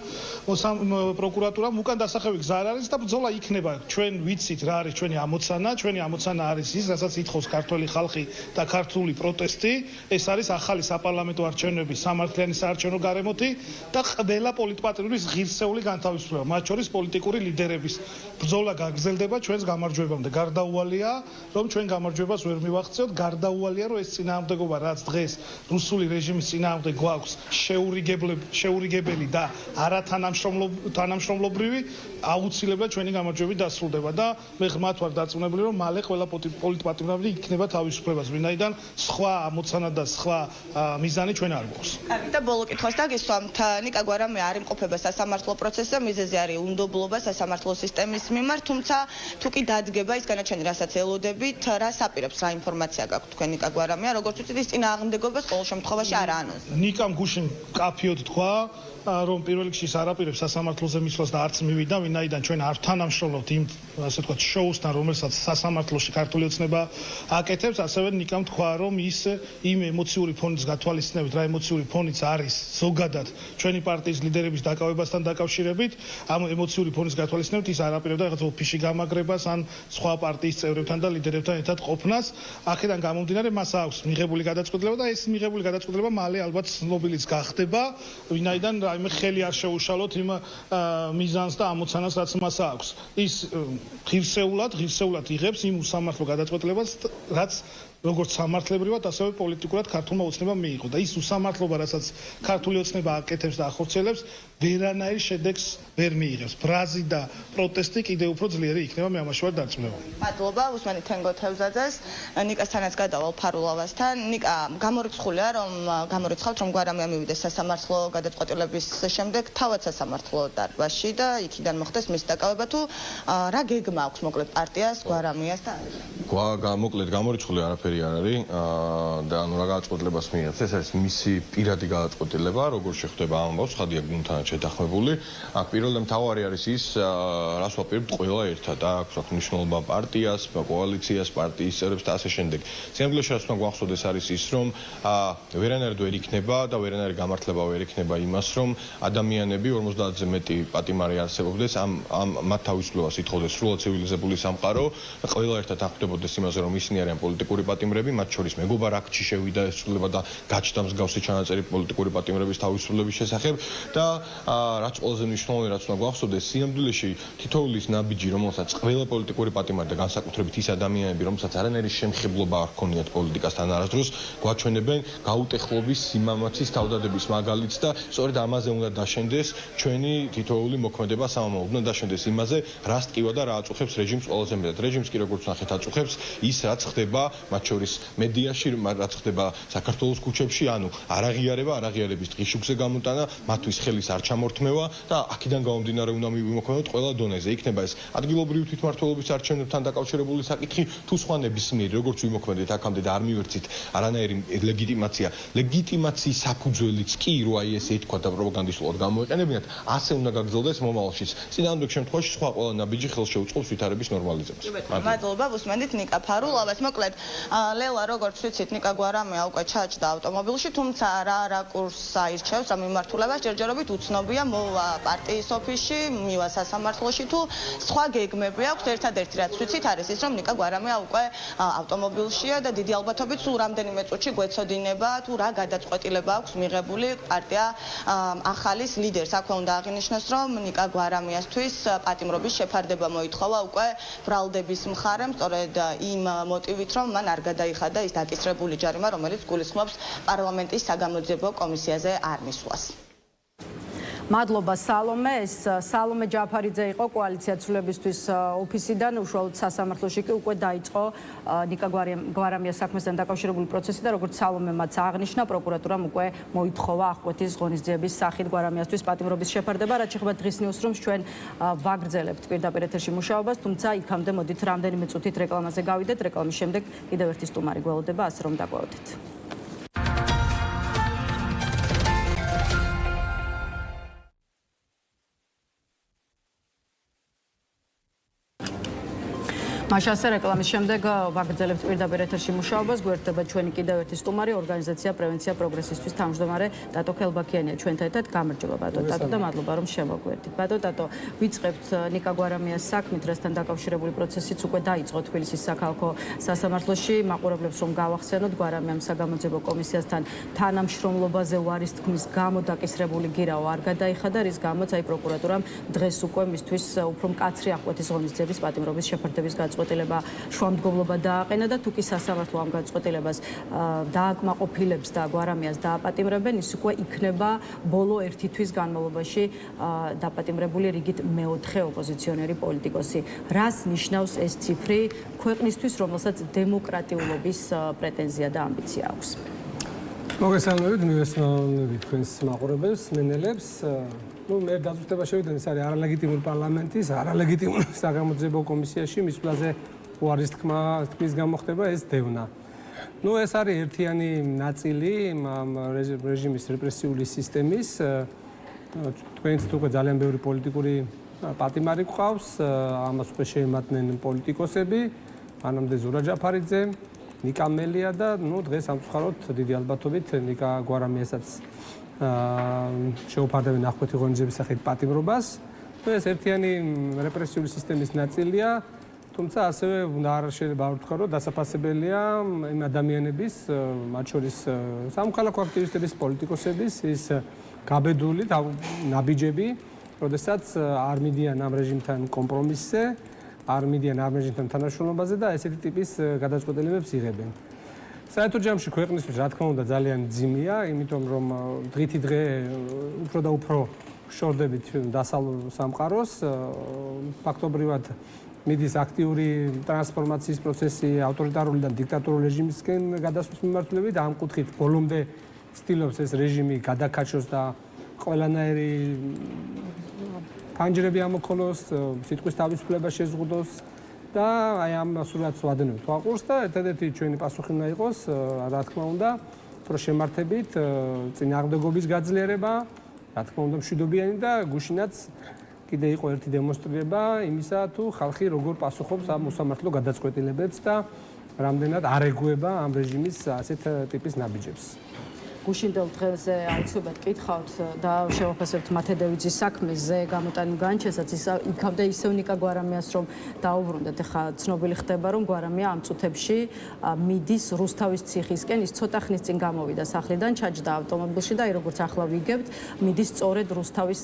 პროკურატურამ უკან დასახევი გზა არ არის და ბრძოლა იქნება. ჩვენ ვიცით რა არის ჩვენი ამოცანა. ჩვენი ამოცანა არის ის, რასაც ითხოვს ქართული ხალხი და ქართული პროტესტი. ეს არის ახალი საპარლამენტო არჩევნების სამართლიანი საარჩევნო გარემოთი და ყველა პოლიტპატრონის ღირსეული განთავისუფლება, მათ შორის პოლიტიკური ლიდერების. ბრძოლა გაგრძელდება ჩვენს გამარჯვებამდე. გარდაუვალია, რომ ჩვენ გამარჯვებას ვერ მივახციოთ, გარდაუვალია, რომ ეს წინააღმდეგობა რაც დღეს რუსული რეჟიმის წინააღმდეგ გვაქვს შეურიგებელი და არათანამშრომლობრივი, აუცილებლად ჩვენი გამარჯვებით დასრულდება და მე ღრმად ვარ დარწმუნებული, რომ მალე ყველა პოლიტპატიმრები იქნება თავისუფლებას, ვინაიდან სხვა ამოცანა და სხვა მიზანი ჩვენ არ გვაქვს. კარგი და ბოლო კითხვას დაგისვამთ. ნიკა გვარამია არ იმყოფება სასამართლო პროცესზე, მიზეზი არის უნდობლობა სასამართლო სისტემის მიმართ, თუმცა თუ კი დადგება ის განაჩენი, რასაც ელოდებით, რას აპირებს, რა ინფორმაცია გაქვთ თქვენ ნიკა გვარამია, როგორც ვთქვით, ის წინააღმდეგობას ყოველ შემთხვევაში არ აანონსებს. ნიკამ გუშინ კაფიოდ თქვა, რომ პირველ რიგში ის არ აპირებს სასამართლოზე მისვლას და არც მივიდა, ვინაიდან ჩვენ არ თანამშრომლობთ იმ, ასე ვთქვათ, შოუსთან, რომელსაც სასამართლოში ქართული ოცნება აკეთებს, ასევე ნიკამ თქვა, რომ ის იმ ემოციური ფონის გათვალისწინებით, რა ემოციური ფონიც არის ზოგადად ჩვენი პარტიის ლიდერების დაკავებასთან დაკავშირებით, ამ ემოციური ფონის გათვალისწინებით ის არ აპირებდა რაღაც ოფისში გამაგრებას ან სხვა პარტიის წევრებთან და ლიდერებთან ერთად ყოფნას. აქედან გამომდინარე, მას აქვს მიღებული გადაწყვეტილება და ეს მიღებული გადაწყვეტილება მალე ალბათ ცნობილიც გახდება, ვინაიდან რაიმე ხელი არ შეუშალოთ იმ მიზანს და ამოცანას, რაც მას აქვს. ის ღირსეულად იღებს იმ უსამართლო გადაწყვეტილებას, რაც როგორც სამართლებრივად, ასევე პოლიტიკურად ქართულმა ოცნებამ მიიღო და ის უსამართლობა, რასაც ქართული ოცნება აკეთებს და ახორციელებს, ვერანაირ შედეგს ვერ მიიღებს. ბრაზი და პროტესტი კიდევ უფრო ძლიერი იქნება, მე ამაში ვარ დარწმუნებული. მადლობა, უსმენი თენგო თევზაძეს. ნიკასთანაც გადავალ ფარულავასთან. ნიკა, გამორიცხავთ, რომ გვარამია მივიდეს სასამართლო გადაწყვეტილების შემდეგ თავად სასამართლო დარბაზში და იქიდან მოხდეს მის დაკავება, თუ რა გეგმა აქვს მოკლედ პარტიას, გვარამიას და მოკლედ გამორიცხული არაფერი არ არის და ანუ რა გადაწყვეტილებას მიიღებს, ეს არის მისი პირადი გადაწყვეტილება, როგორ შეხვდება ამბავს, ხადია გუნდთან შეთანხმებული. აქ პირველად მთავარი არის ის, რას ვაპირებთ ყველა ერთად, აქვს მნიშვნელობა პარტიას, კოალიციას, პარტიის წევრებს და ასე შემდეგ. სინამდვილეში რაც უნდა გვახსოვდეს არის ის, რომ ვერანაირად ვერ იქნება და ვერანაირი გამართლება ვერ იქნება იმას, რომ ადამიანები 50-ზე მეტი პატიმარი არსებობდეს, მათ თავისუფლებას ითხოვდეს სრულად ცივილიზებული სამყარო, ყველა ერთად აღდებოდეს იმაზე, რომ ისინი არიან პოლიტიკური პატიმრები, მათ შორის მეგობარ აქტში შევიდა ეს ცვლილება და გაჩნდა მსგავსი ჩანაწერი პოლიტიკური პატიმრების თავისუფლების შესახებ და რაც ყველაზე მნიშვნელოვანი, რაც უნდა გვახსოვდეს, სინამდვილეში თითოეული ის ნაბიჯი, რომელსაც ყველა პოლიტიკური პატიმარი და განსაკუთრებით ის ადამიანები, რომელსაც არანაირი შემხებლობა არ ჰქონიათ პოლიტიკასთან არასდროს, გვაჩვენებენ გაუტეხლობის, სიმამაცის, თავდადების მაგალითს და სწორედ ამაზე უნდა დაშენდეს ჩვენი თითოეული მოქმედება სამომავლოდ. უნდა დაშენდეს იმაზე, რას ტკივა და რა აწუხებს რეჟიმს ყველაზე მეტად. რეჟიმს კი როგორც ნახეთ აწუხებს ის, რაც ხდება მათ შორის მედიაში, რაც ხდება საქართველოს ქუჩებში, ანუ არაღიარების დღიშუქზე გამოტანა, მათთვის ხელის არ ჩამორთმევა და აქედან გამომდინარე უნდა მივიმოქმედოთ ყველა დონეზე. იქნება ეს ადგილობრივი თვითმმართველობის არჩევნებთან დაკავშირებული საკითხი, თუ სხვა ნებისმიერი, როგორც ვიმოქმედეთ აქამდე და არ მივერცით არანაირი ლეგიტიმაცია. ლეგიტიმაციის საფუძველიც კი, რო აი ესე ითქვა და პროპაგანდისტულად გამოეყენებინათ, ასე უნდა გაგრძელდეს მომავალშიც. წინააღმდეგ შემთხვევაში სხვა ყველა ნაბიჯი ხელს შეუწყობს ვითარების ნორმალიზებას. მადლობა, უსმენთ ნიკა ფარულავას. მოკლედ, ლელა, როგორც ვიცით, ნიკა გვარამია უკვე ჩაჯდა ავტომობილში, თუმცა რა რაკურსს აირჩევს, რა მიმართულებას ჯერჯერობით უცნობია, მოვა პარტიის ოფისში, მივა სასამართლოში თუ სხვა გეგმები აქვს. ერთადერთი რაც ვიცით არის ის, რომ ნიკა გვარამია უკვე ავტომობილშია და დიდი ალბათობით სულ რამდენიმე წუთში გვეცოდინება თუ რა გადაწყვეტილება აქვს მიღებული პარტია ახალის ლიდერს. აქვე უნდა აღინიშნოს, რომ ნიკა გვარამიასთვის პატიმრობის შეფარდება მოითხოვა უკვე ბრალდების მხარემ, სწორედ იმ მოტივით, რომ მან არ გადაიხადა ის დაკისრებული ჯარიმა, რომელიც გულისხმობს პარლამენტის საგამოძიებო კომისიაზე არ მისვლას. მადლობა სალომე. ეს სალომე ჯაფარიძე იყო კოალიცია ცვლილებისთვის ოფისიდან, უშუალოდ სასამართლოში კი უკვე დაიწყო ნიკა გვარამიას საქმესთან დაკავშირებული პროცესი და როგორც სალომემაც აღნიშნა, პროკურატურამ უკვე მოითხოვა აღკვეთის ღონისძიების სახით გვარამიასთვის პატიმრობის შეფარდება, რაც შეეხება დღის ნიუსრუმს ჩვენ ვაგრძელებთ პირდაპირ ეთერში მუშაობას, თუმცა იქამდე მოდით რამდენიმე წუთით რეკლამაზე გავიდეთ, რეკლამის შემდეგ კიდევ ერთი სტუმარი გველოდება, ასე რომ დაგვაოდეთ. მაშასე რეკლამის შემდეგ ვაგრძელებთ პირდაპირ ეთერში მუშაობას. გვერდება ჩვენი კიდევ ერთი სტუმარი, ორგანიზაცია პრევენცია პროგრესისთვის თავმჯდომარე დატო ქელბაქიანია ჩვენთან ერთად. გამარჯობა ბატონო დატო და მადლობა რომ შემოგვერთით. ბატონო დატო, ვიწყებთ ნიკა გვარამიას საქმით, რასთან დაკავშირებული პროცესიც უკვე დაიწყო თბილისის საქალაქო სასამართლოში. მაყურებლებს რომ გავახსენოთ, გვარამიამ საგამოძიებო კომისიასთან თანამშრომლობაზე უარის თქმის გამო დაკისრებული გირაო არ გადაიხადა, რის გამოც აი პროკურატურამ დღეს უკვე მისთვის უფრო მკაცრი აღკვეთის ღონისძიების პატიმრობის შეფარდების გაწყვეტილება გადაწყვეტილება შუამდგომლობა დააყენა და თუ კი სასამართლო ამ გადაწყვეტილებას დააკმაყოფილებს და გვარამიას დააპატიმრებენ, ის უკვე იქნება ბოლო 1 თვის განმავლობაში დაპატიმრებული რიგით მეოთხე ოპოზიციონერი პოლიტიკოსი. რას ნიშნავს ეს ციფრი ქვეყნისთვის, რომელსაც დემოკრატიულობის პრეტენზია და ამბიცია აქვს? მოგესალმებით, მივესალმებით თქვენს მაყურებელს, მენელებს. მე დაწესება შევიდა ეს არის არალეგიტიმური პარლამენტის, არალეგიტიმური საგამოძიებო კომისიაში მის პლაზე უარის თქმის გამოხდება ეს დევნა. ეს არის ერთიანი ნაწილი ამ რეჟიმის რეპრესიული სისტემის. თქვენც უკვე ძალიან ბევრი პოლიტიკური პატიმარი გვყავს, ამას უკვე შეემატნენ პოლიტიკოსები, მანამდე ზურა ჯაფარიძე, ნიკა მელია და დღეს სამწუხაროდ დიდი ალბათობით ნიკა გვარამიასაც შეუფარდებენ ახკვეთი ღონისძიების სახით პატიმრობას. ეს ერთიანი რეპრესიული სისტემის ნაწილია, თუმცა ასევე არ შეიძლება ვთქვა, რომ დასაფასებელია იმ ადამიანების, მათ შორის სამოქალაქო აქტივისტების, პოლიტიკოსების ის გაბედული ნაბიჯები, როდესაც არ მიდიან ამ რეჟიმთან კომპრომისზე, არ მიდიან ამ რეჟიმთან თანამშრომლობაზე და ესეთი ტიპის გადაწყვეტილებებს იღებენ. საერთო ჯამში ქვეყნისთვის რა თქმა უნდა ძალიან მძიმეა, იმიტომ რომ დღითი დღე უფრო და უფრო შორდებით დასალ-სამყაროს, ფაქტობრივად მიდის აქტიური ტრანსფორმაციის პროცესი ავტორიტარული და დიქტატორული რეჟიმისკენ გადასვლის მიმართულებით, ამ კუთხით ბოლომდე ცდილობს ეს რეჟიმი გადაკაჩოს და ყველანაირი ფანჯრები ამოქოლოს, სიტყვის თავისუფლება შეზღუდოს და აი ამ სულაც ვადევნებთ ვაყურს და ერთადერთი ჩვენი პასუხი უნდა იყოს, რა თქმა უნდა, უფრო შემართებით წინააღმდეგობის გაძლიერება, რა თქმა უნდა, მშვიდობიანი და გუშინაც კიდე იყო ერთი დემონსტრირება იმისა, თუ ხალხი როგორ პასუხობს ამ უსამართლო გადაწყვეტილებებს და რამდენად არ ეგუება ამ რეჟიმის ასეთ ტიპის ნაბიჯებს. გუშინდელ დღეზე აუცილებლად კითხავთ და შევაფასებთ მათედევიძის საქმეზე გამოტანილ განჩესაც იქამდე ისევ ნიკა გვარამიას რომ დაუბრუნდეთ. ეხლა ცნობილი ხდება რომ გვარამია ამ წუთებში მიდის რუსთავის ციხისკენ, ის ცოტა ხნის წინ გამოვიდა სახლიდან, ჩაჯდა ავტომობილში და როგორც ახლა ვიგებთ, მიდის სწორედ რუსთავის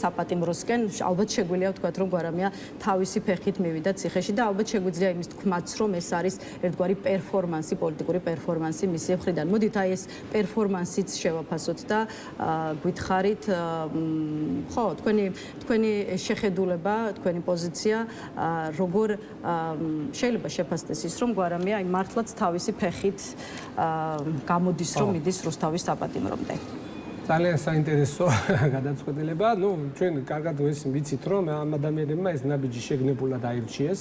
საპატიმროსკენ. ალბათ შეგვიძლია ვთქვათ რომ გვარამია თავისი ფეხით მივიდა ციხეში და ალბათ შეგვიძლია იმის თქმაც რომ ეს არის ერთგვარი პერფორმანსი, პოლიტიკური პერფორმანსი მისი მხრიდან. მოდით აი ეს პერფორმანსიც შევაფასოთ და გითხარით, ხო, თქვენი შეხედულება, თქვენი პოზიცია, როგორ შეიძლება შეფასდეს ის, რომ გვარამია აი მართლაც თავისი ფეხით გამოდის, რომ მიდის რუსთავის საპატიმრომდე. ძალიან საინტერესო გადაწყვეტილება. ჩვენ კარგად ვიცით, რომ ამ ადამიანებმა ეს ნაბიჯი შეგნებულად აირჩიეს.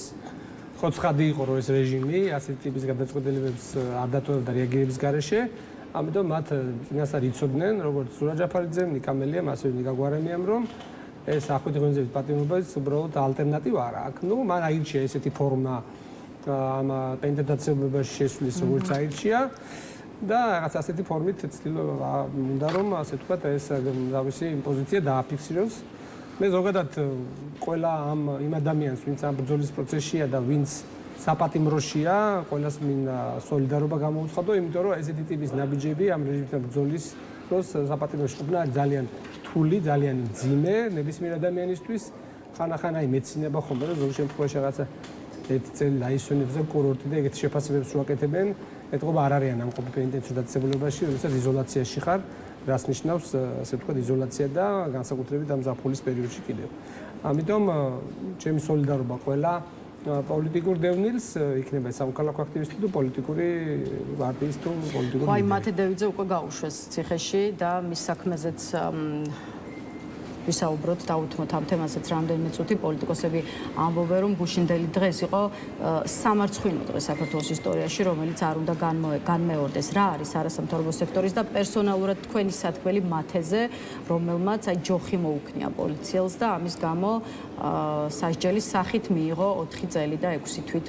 ხო, ცხადი იყო, რომ ეს რეჟიმი ასეთი ტიპის გადაწყვეტილებებს არ დატოვებდა რეაგირების გარეშე. ამიტომ მათ წინასწარ იცოდნენ, როგორც ზურა ჯაფარიძემ, ნიკა მელიამ, ასევე ნიკა გვარამიამ, რომ ეს ახვითი ღონისძიების პატიმრობას უბრალოდ ალტერნატივა არ აქვს. მან აირჩია ესეთი ფორმა ამ პენტედაცებობაში შესulis, როგორც აირჩია და რაღაც ასეთი ფორმით ცდილობდა უნდა რომ ასე ვთქვათ ეს თავისი პოზიცია დააფიქსიროს. მე ზოგადად ყველა იმ ადამიანს, ვინც ამ ბრძოლის პროცესშია და ვინც საპატიმროშია, ყველას მინდა სოლიდარობა გამოუცხადო, იმიტომ რომ ესეთი ტიპის ნაბიჯები ამ რეჟიმთან ბრძოლის დროს საპატიმროში ყოფნა ძალიან რთული, ძალიან მძიმე ნებისმიერ ადამიანისთვის. ხანახან აი მეცინება ხოლმე, რომ ზოგ შემთხვევაში რაღაცა ერთი წელი დაისვენებს და კურორტი და ეგეთი შეფასებებს უაკეთებენ. ეთყობა არ არიან ამ ყოფილი პენტენციის დაწესებულებაში, როდესაც იზოლაციაში ხარ, რას ნიშნავს, ასე ვთქვათ, იზოლაცია და განსაკუთრებით ამ ზაფხულის პერიოდში კიდევ. ამიტომ ჩემი სოლიდარობა ყველა პოლიტიკურ დევნილს, იქნება სამოქალაქო აქტივისტი თუ პოლიტიკური პარტიის თუ პოლიტიკური. ხო, აი მათედევიძე უკვე გაუშვეს ციხეში და მის საქმეზეც ვისაუბროთ, დაუთმოთ ამ თემასაც რამდენიმე წუთი. პოლიტიკოსები ამბობენ, რომ გუშინდელი დღე ეს იყო სამარცხვინო დღე საქართველოს ისტორიაში, რომელიც არ უნდა განმეორდეს. რა არის არასამთავრობო სექტორის და პერსონალურად თქვენი სათქმელი მათეზე, რომელმაც აი ჯოხი მოუქნია პოლიციელს და ამის გამო სასჯელის სახით მიიღო 4 წელი და 6 თვით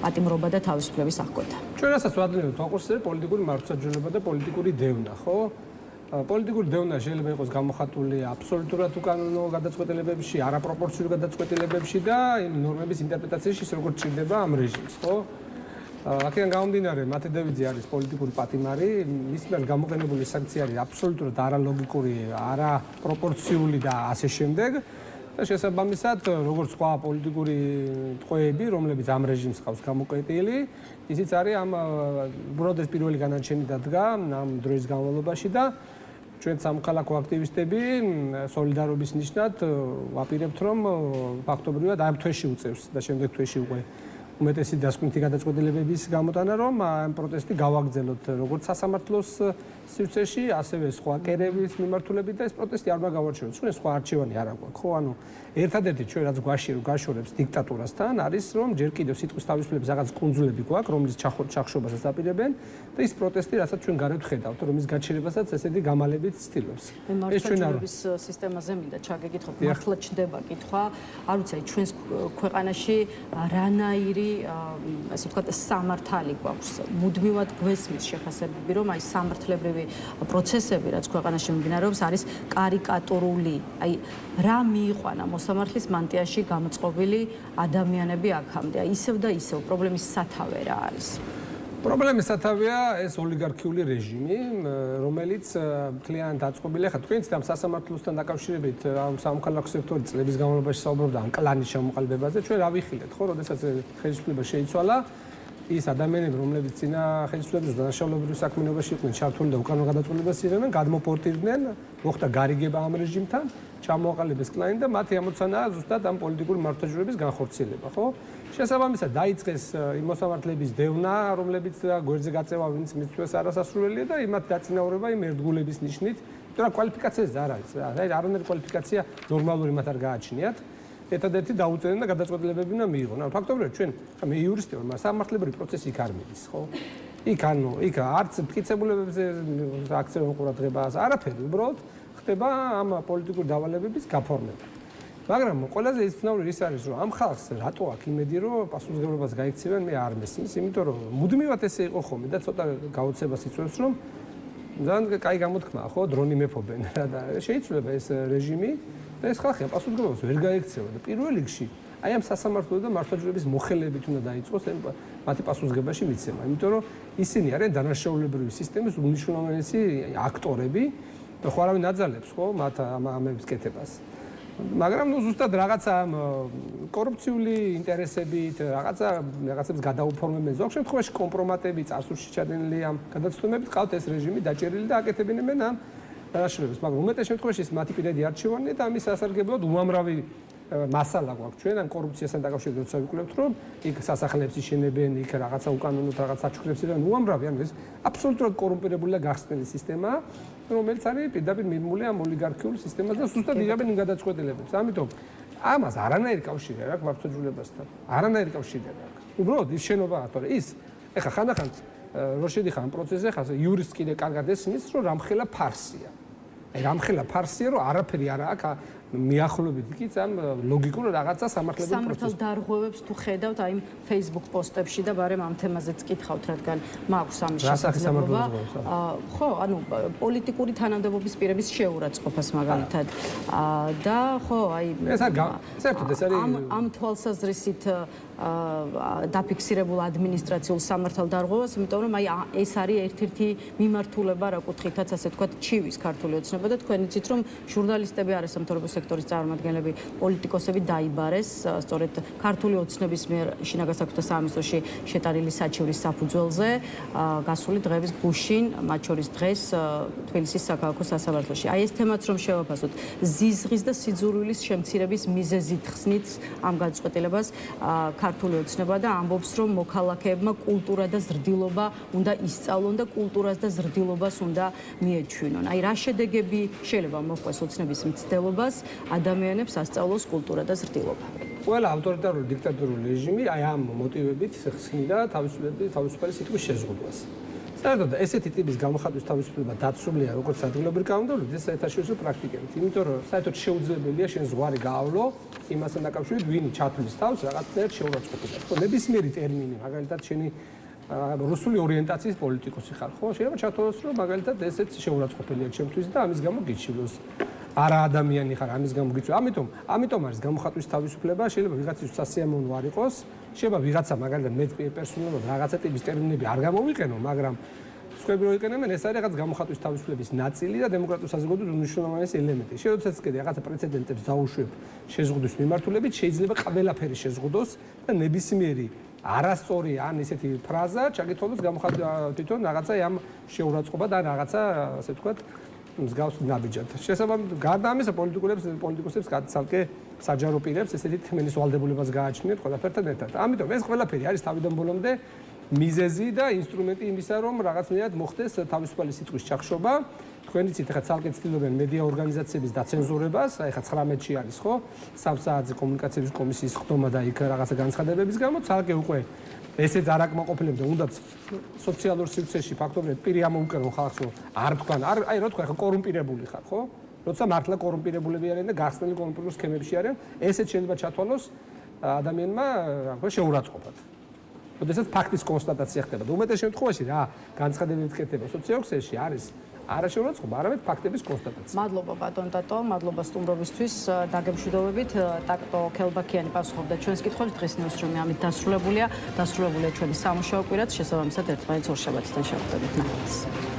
პატიმრობა და თავისუფლების აღკვეთა. ჩვენ რასაც ვადლებთ ვაყურსებთ პოლიტიკური მართლმსაჯულება და პოლიტიკური დევნა, ხო? პოლიტიკური დევნა შეიძლება იყოს გამოხატული აბსოლუტურად უკანონო გადაწყვეტილებებში, არაპროპორციული გადაწყვეტილებებში და იმ ნორმების ინტერპრეტაციაში, როგორც ჭირდება ამ რეჟიმს, ხო? აქედან გამომდინარე, მათედევიძე არის პოლიტიკური პატიმარი, მის მიერ გამოყენებული სანქცია არის აბსოლუტურად არალოგიკური, არაპროპორციული და ასე შემდეგ. და შესაბამისად, როგორც სხვა პოლიტიკური ტყვეები, რომლებიც ამ რეჟიმს ყავს გამოკეტილი, ისიც არის ამ უბრალოდ ეს პირველი განაჩენი დადგა ამ დროის განმავლობაში და ჩვენ სამოქალაქო აქტივისტები სოლიდარობის ნიშნად ვაპირებთ, რომ ფაქტობრივად ამ თვეში უწევს და შემდეგ თვეში უკვე უმეტესი დასკვნითი გადაწყვეტილებების გამოტანა, რომ ამ პროტესტი გავაგრძელოთ როგორც სასამართლოს სივრცეში, ასევე სხვა კერების მიმართულებით და ეს პროტესტი არ უნდა გავარჩიოთ. ჩვენ სხვა არჩევანი არ აქვს, ხო? ანუ ერთადერთი ჩვენ რაც გვაშორებს დიქტატურასთან არის, რომ ჯერ კიდევ სიტყვის თავისუფლების რაღაც კუნძულები გვაქვს, რომლის ჩახშობასაც აპირებენ და ის პროტესტი, რასაც ჩვენ გარეთ ვხედავთ, რომ ის გაჩერებასაც ესეთი გამალებით ცდილობს. ეს ჩვენების სისტემაზე მინდა ჩაგეკითხოთ, მართლა ჩდება კითხვა, არ ვიცი, ჩვენს ქვეყანაში რანაირი ასე ვთქვათ, სამართალი გვაქვს. მუდმივად გვესმის შეფასებები, რომ აი სამართლებრივი პროცესები, რაც ქვეყანაში მიმდინარეობს, არის კარიკატურული. აი რა მიიყვანა მოსამართლის მანტიაში გამოწყობილი ადამიანები აქამდე. აი ისევ და ისევ პრობლემის სათავე რა არის? პრობლემის სათავეა ეს ოლიგარქიული რეჟიმი, რომელიც მთლიანად დაწყობილია. ხა თქვენც ამ სასამართლოსთან დაკავშირებით ამ სამოქალაქო სექტორი წლების განმავლობაში საუბრობდა ამ კლანის ჩამოყალიბებაზე. ჩვენ რა ვიხილეთ, ხო, როდესაც ხელისუფლება შეიცვალა, ის ადამიანები, რომლებიც წინა ხელისუფლების დანაშაულებრივ საქმიანობაში იყვნენ ჩართული და უკანონო გადაწყვეტილებას იღებენ, გადმოპორტირდნენ, მოხდა გარიგება ამ რეჟიმთან, ჩამოაყალიბეს კლანი და მათი ამოცანაა ზუსტად ამ პოლიტიკური მართლმსაჯულების განხორციელება, ხო? შესაბამისად დაიწყეს იმ მოსამართლეების დევნა, რომლებიც გვერდზე გაწევა, ვინც მისთვის არასასრულელია და იმათ დაწინაურება იმ ერთგულების ნიშნით, იმიტომ რომ კვალიფიკაციაზე არ არის. აი არანაირი კვალიფიკაცია ნორმალური მათ არ გააჩნიათ. ერთადერთი დაუწერენ და გადაწყვეტილებები უნდა მიიღონ. ანუ ფაქტობრივად ჩვენ მე იურისტი ვარ, მაგრამ სამართლებრივი პროცესი იქ არ მიდის, ხო? იქ არც მტკიცებულებებზე აქცევენ ყურადღებას, არაფერი, უბრალოდ ხდება ამ პოლიტიკური დავალებების გაფორმება. მაგრამ ყველაზე იცნობილი ის არის, რომ ამ ხალხს რატო აქვს იმედი, რომ პასუხისმგებლობას გაიქცევენ, მე არ მესმის, იმიტომ რომ მუდმივად ესე იყო ხოლმე და ცოტა გაოცებას იწვევს, რომ ძალიან კაი გამოთქმაა, ხო, დრონი მეფობენ და შეიძლება ეს რეჟიმი და ეს ხალხი პასუხისმგებლობას ვერ გაიქცევა და პირველ რიგში აი ამ სასამართლო და მართლმსაჯულების მოხელებით უნდა დაიწყოს მათი პასუხისმგებაში მიცემა, იმიტომ რომ ისინი არიან დანაშაულებრივი სისტემის უმნიშვნელოვანესი აქტორები და ხო არავინ აძალებს, ხო, მათ ამების კეთებას. მაგრამ ნუ ზუსტად რაღაცა კორუფციული ინტერესებით, რაღაცებს გადაუფორმებენ, ზოგ შემთხვევაში კომპრომატები, წარსულში ჩადენილი ამ გადაცემებით ყავთ ეს რეჟიმი დაჭერილი და აკეთებინებენ ამ დანაშაულებას, მაგრამ უმეტეს შემთხვევაში ეს მათი პირადი არჩევანია და ამის სასარგებლოდ უამრავი მასალა გვაქვს ჩვენ ამ კორუფციასთან დაკავშირებით, როცა ვიკვლევთ, რომ იქ სასახლეებს იშენებენ, იქ რაღაცა უკანონოდ რაღაც საჩუქრებს იღებენ, უამრავი, ანუ ეს აბსოლუტურად კორუმპირებული და გახსნილი სისტემა, რომელიც არის პირდაპირ მიმმული ამ ოლიგარქიულ სისტემას და ზუსტად იღებენ იმ გადაწყვეტილებებს. ამიტომ ამას არანაირი კავშირი არ აქვს მართლმსაჯულებასთან. არანაირი კავშირი არ აქვს. უბრალოდ ის შენობაა, თორე ის ეხა ხანდახან რო შედიხარ ამ პროცესზე, ხა იურისტს კიდე კარგად ესმის, რომ რამხელა ფარსია. აი რამხელა ფარსია, რომ არაფერი არ აქვს მიახლოებით იქით ამ ლოგიკურ რაღაცა სამართლებრივ პროცესს. სამართალ დარღვევებს თუ ხედავთ აი Facebook პოსტებში და ბარემ ამ თემაზეც კითხავთ, რადგან მაქვს ამის შესაძლებლობა. ხო, ანუ პოლიტიკური თანამდებობის პირების შეურაცხყოფას მაგალითად. და ხო, აი ამ თვალსაზრისით დაფიქსირებულ ადმინისტრაციულ სამართალ დარღვევას, იმიტომ რომ აი ეს არის ერთ-ერთი მიმართულება, რა კუთხითაც ასე თქვა, ჩივის ქართული ოცნება და თქვენ იცით, რომ ჟურნალისტები არასამთავრობო სექტორის წარმომადგენლები, პოლიტიკოსები დაიბარეს სწორედ ქართული ოცნების მიერ შინაგან საქმეთა სამინისტროში შეტანილი საჩივრის საფუძველზე გასული დღეების გუშინ, მათ შორის დღეს თბილისის საქალაქო სასამართლოში. აი ეს თემაც რომ შევაფასოთ, ზიზღის და სიძულვილის შემცირების მიზეზით ხსნით ამ გადაწყვეტილებას ქართული ოცნება და ამბობს, რომ მოქალაქეებმა კულტურა და ზრდილობა უნდა ისწავლონ და კულტურას და ზრდილობას უნდა მიეჩვინონ. აი რა შედეგები შეიძლება მოჰყვეს ოცნების მცდელობას ადამიანებს ასწავლოს კულტურა და ზრდილობა. ყველა ავტორიტარული დიქტატურული რეჟიმი აი ამ მოტივებით ხსნიდა თავისუფალი სიტყვის შეზღუდვას. საერთოდ ესეთი ტიპის გამოხატვის თავისუფლება დაცულია როგორც ადგილობრივ კანონმდებლობით, ეს საერთაშორისო პრაქტიკებით, იმიტომ რომ საერთოდ შეუძლებელია შენ ზღვარი გაავლო იმასთან დაკავშირებით, ვინი ჩათვლის თავს რაღაცნაირად შეურაცხყოფილად. ხო, ნებისმიერი ტერმინი, მაგალითად, შენი რუსული ორიენტაციის პოლიტიკოსი ხარ, ხო? შეიძლება ჩათვალოს, რომ მაგალითად ესეც შეურაცხყოფილია ჩემთვის და ამის გამო გიჩივლოს. არა ადამიანი ხარ, ამის გამო გიჩვენო. ამიტომ არის გამოხატვის თავისუფლება, შეიძლება ვიღაცის სასიამოვნო არ იყოს, შეიძლება ვიღაცა მაგალითად მე პერსონალურად რაღაცა ტიპის ტერმინები არ გამოვიყენო, მაგრამ სხვები რო იყენებენ, ეს არის რაღაც გამოხატვის თავისუფლების ნაწილი და დემოკრატიულ საზოგადოების უმნიშვნელოვანესი ელემენტი. შესაძლოა კიდე რაღაცა პრეცედენტებს დაუშვებ შეზღუდვის მიმართულებით, შეიძლება ყველაფერი შეზღუდოს და ნებისმიერი არასწორი ან ისეთი ფრაზა ჩაკითხულოს თვითონ რაღაცა ამ შეურაცხყოფა და რაღაცა ასე ვთქვათ მსგავს ნაბიჯად. შესაბამისად, გარდა ამისა პოლიტიკოსებს ცალკე საჯარო პირებს ესეთი თმენის ვალდებულებას გააჩნიათ ყველაფერთან ერთად. ამიტომ ეს ყველაფერი არის თავიდან ბოლომდე მიზეზი და ინსტრუმენტი იმისა, რომ რაღაცნაირად მოხდეს თავისუფალი სიტყვის ჩახშობა. თქვენ იცით, ახლა ცალკე ცდილობენ მედია ორგანიზაციების დაცენზურებას, აი ხა 19-ში არის, ხო? 3 საათზე კომუნიკაციების კომისიის ხდომა და იქ რაღაცა განცხადებების გამო ცალკე უკვე ესეც არ აკმაყოფილებდა, უნდაც სოციალურ სივრცეში ფაქტობრივად პირი ამოუკერო ხალხს, რომ არ თქვან, აი რა თქვა, ხა კორუმპირებული ხარ, ხო? როცა მართლა კორუმპირებულები არიან და გახსნილი კორუმპირებულ სქემებში არიან, ესეც შეიძლება ჩათვალოს ადამიანმა, რა თქმა უნდა, შეურაცხყოფად. როდესაც ფაქტის კონსტატაცია ხდება. და უმეტეს შემთხვევაში რა განცხადებებით ხდება სოციოქსერში არის არა შეურაცხყოფა, არამედ ფაქტების კონსტატაცია. მადლობა ბატონ ტატო, მადლობა სტუმრობისთვის. დაგემშვიდობებით. ტაკტო ქელბაქიანი პასუხობდა ჩვენს კითხვებს. დღეს ნიუსრუმი ამით დასრულებულია ჩვენი სამუშაო კვირაც. შესაბამისად ერთმანეთს ორშაბათიდან შევხვდებით. ნახვამდის.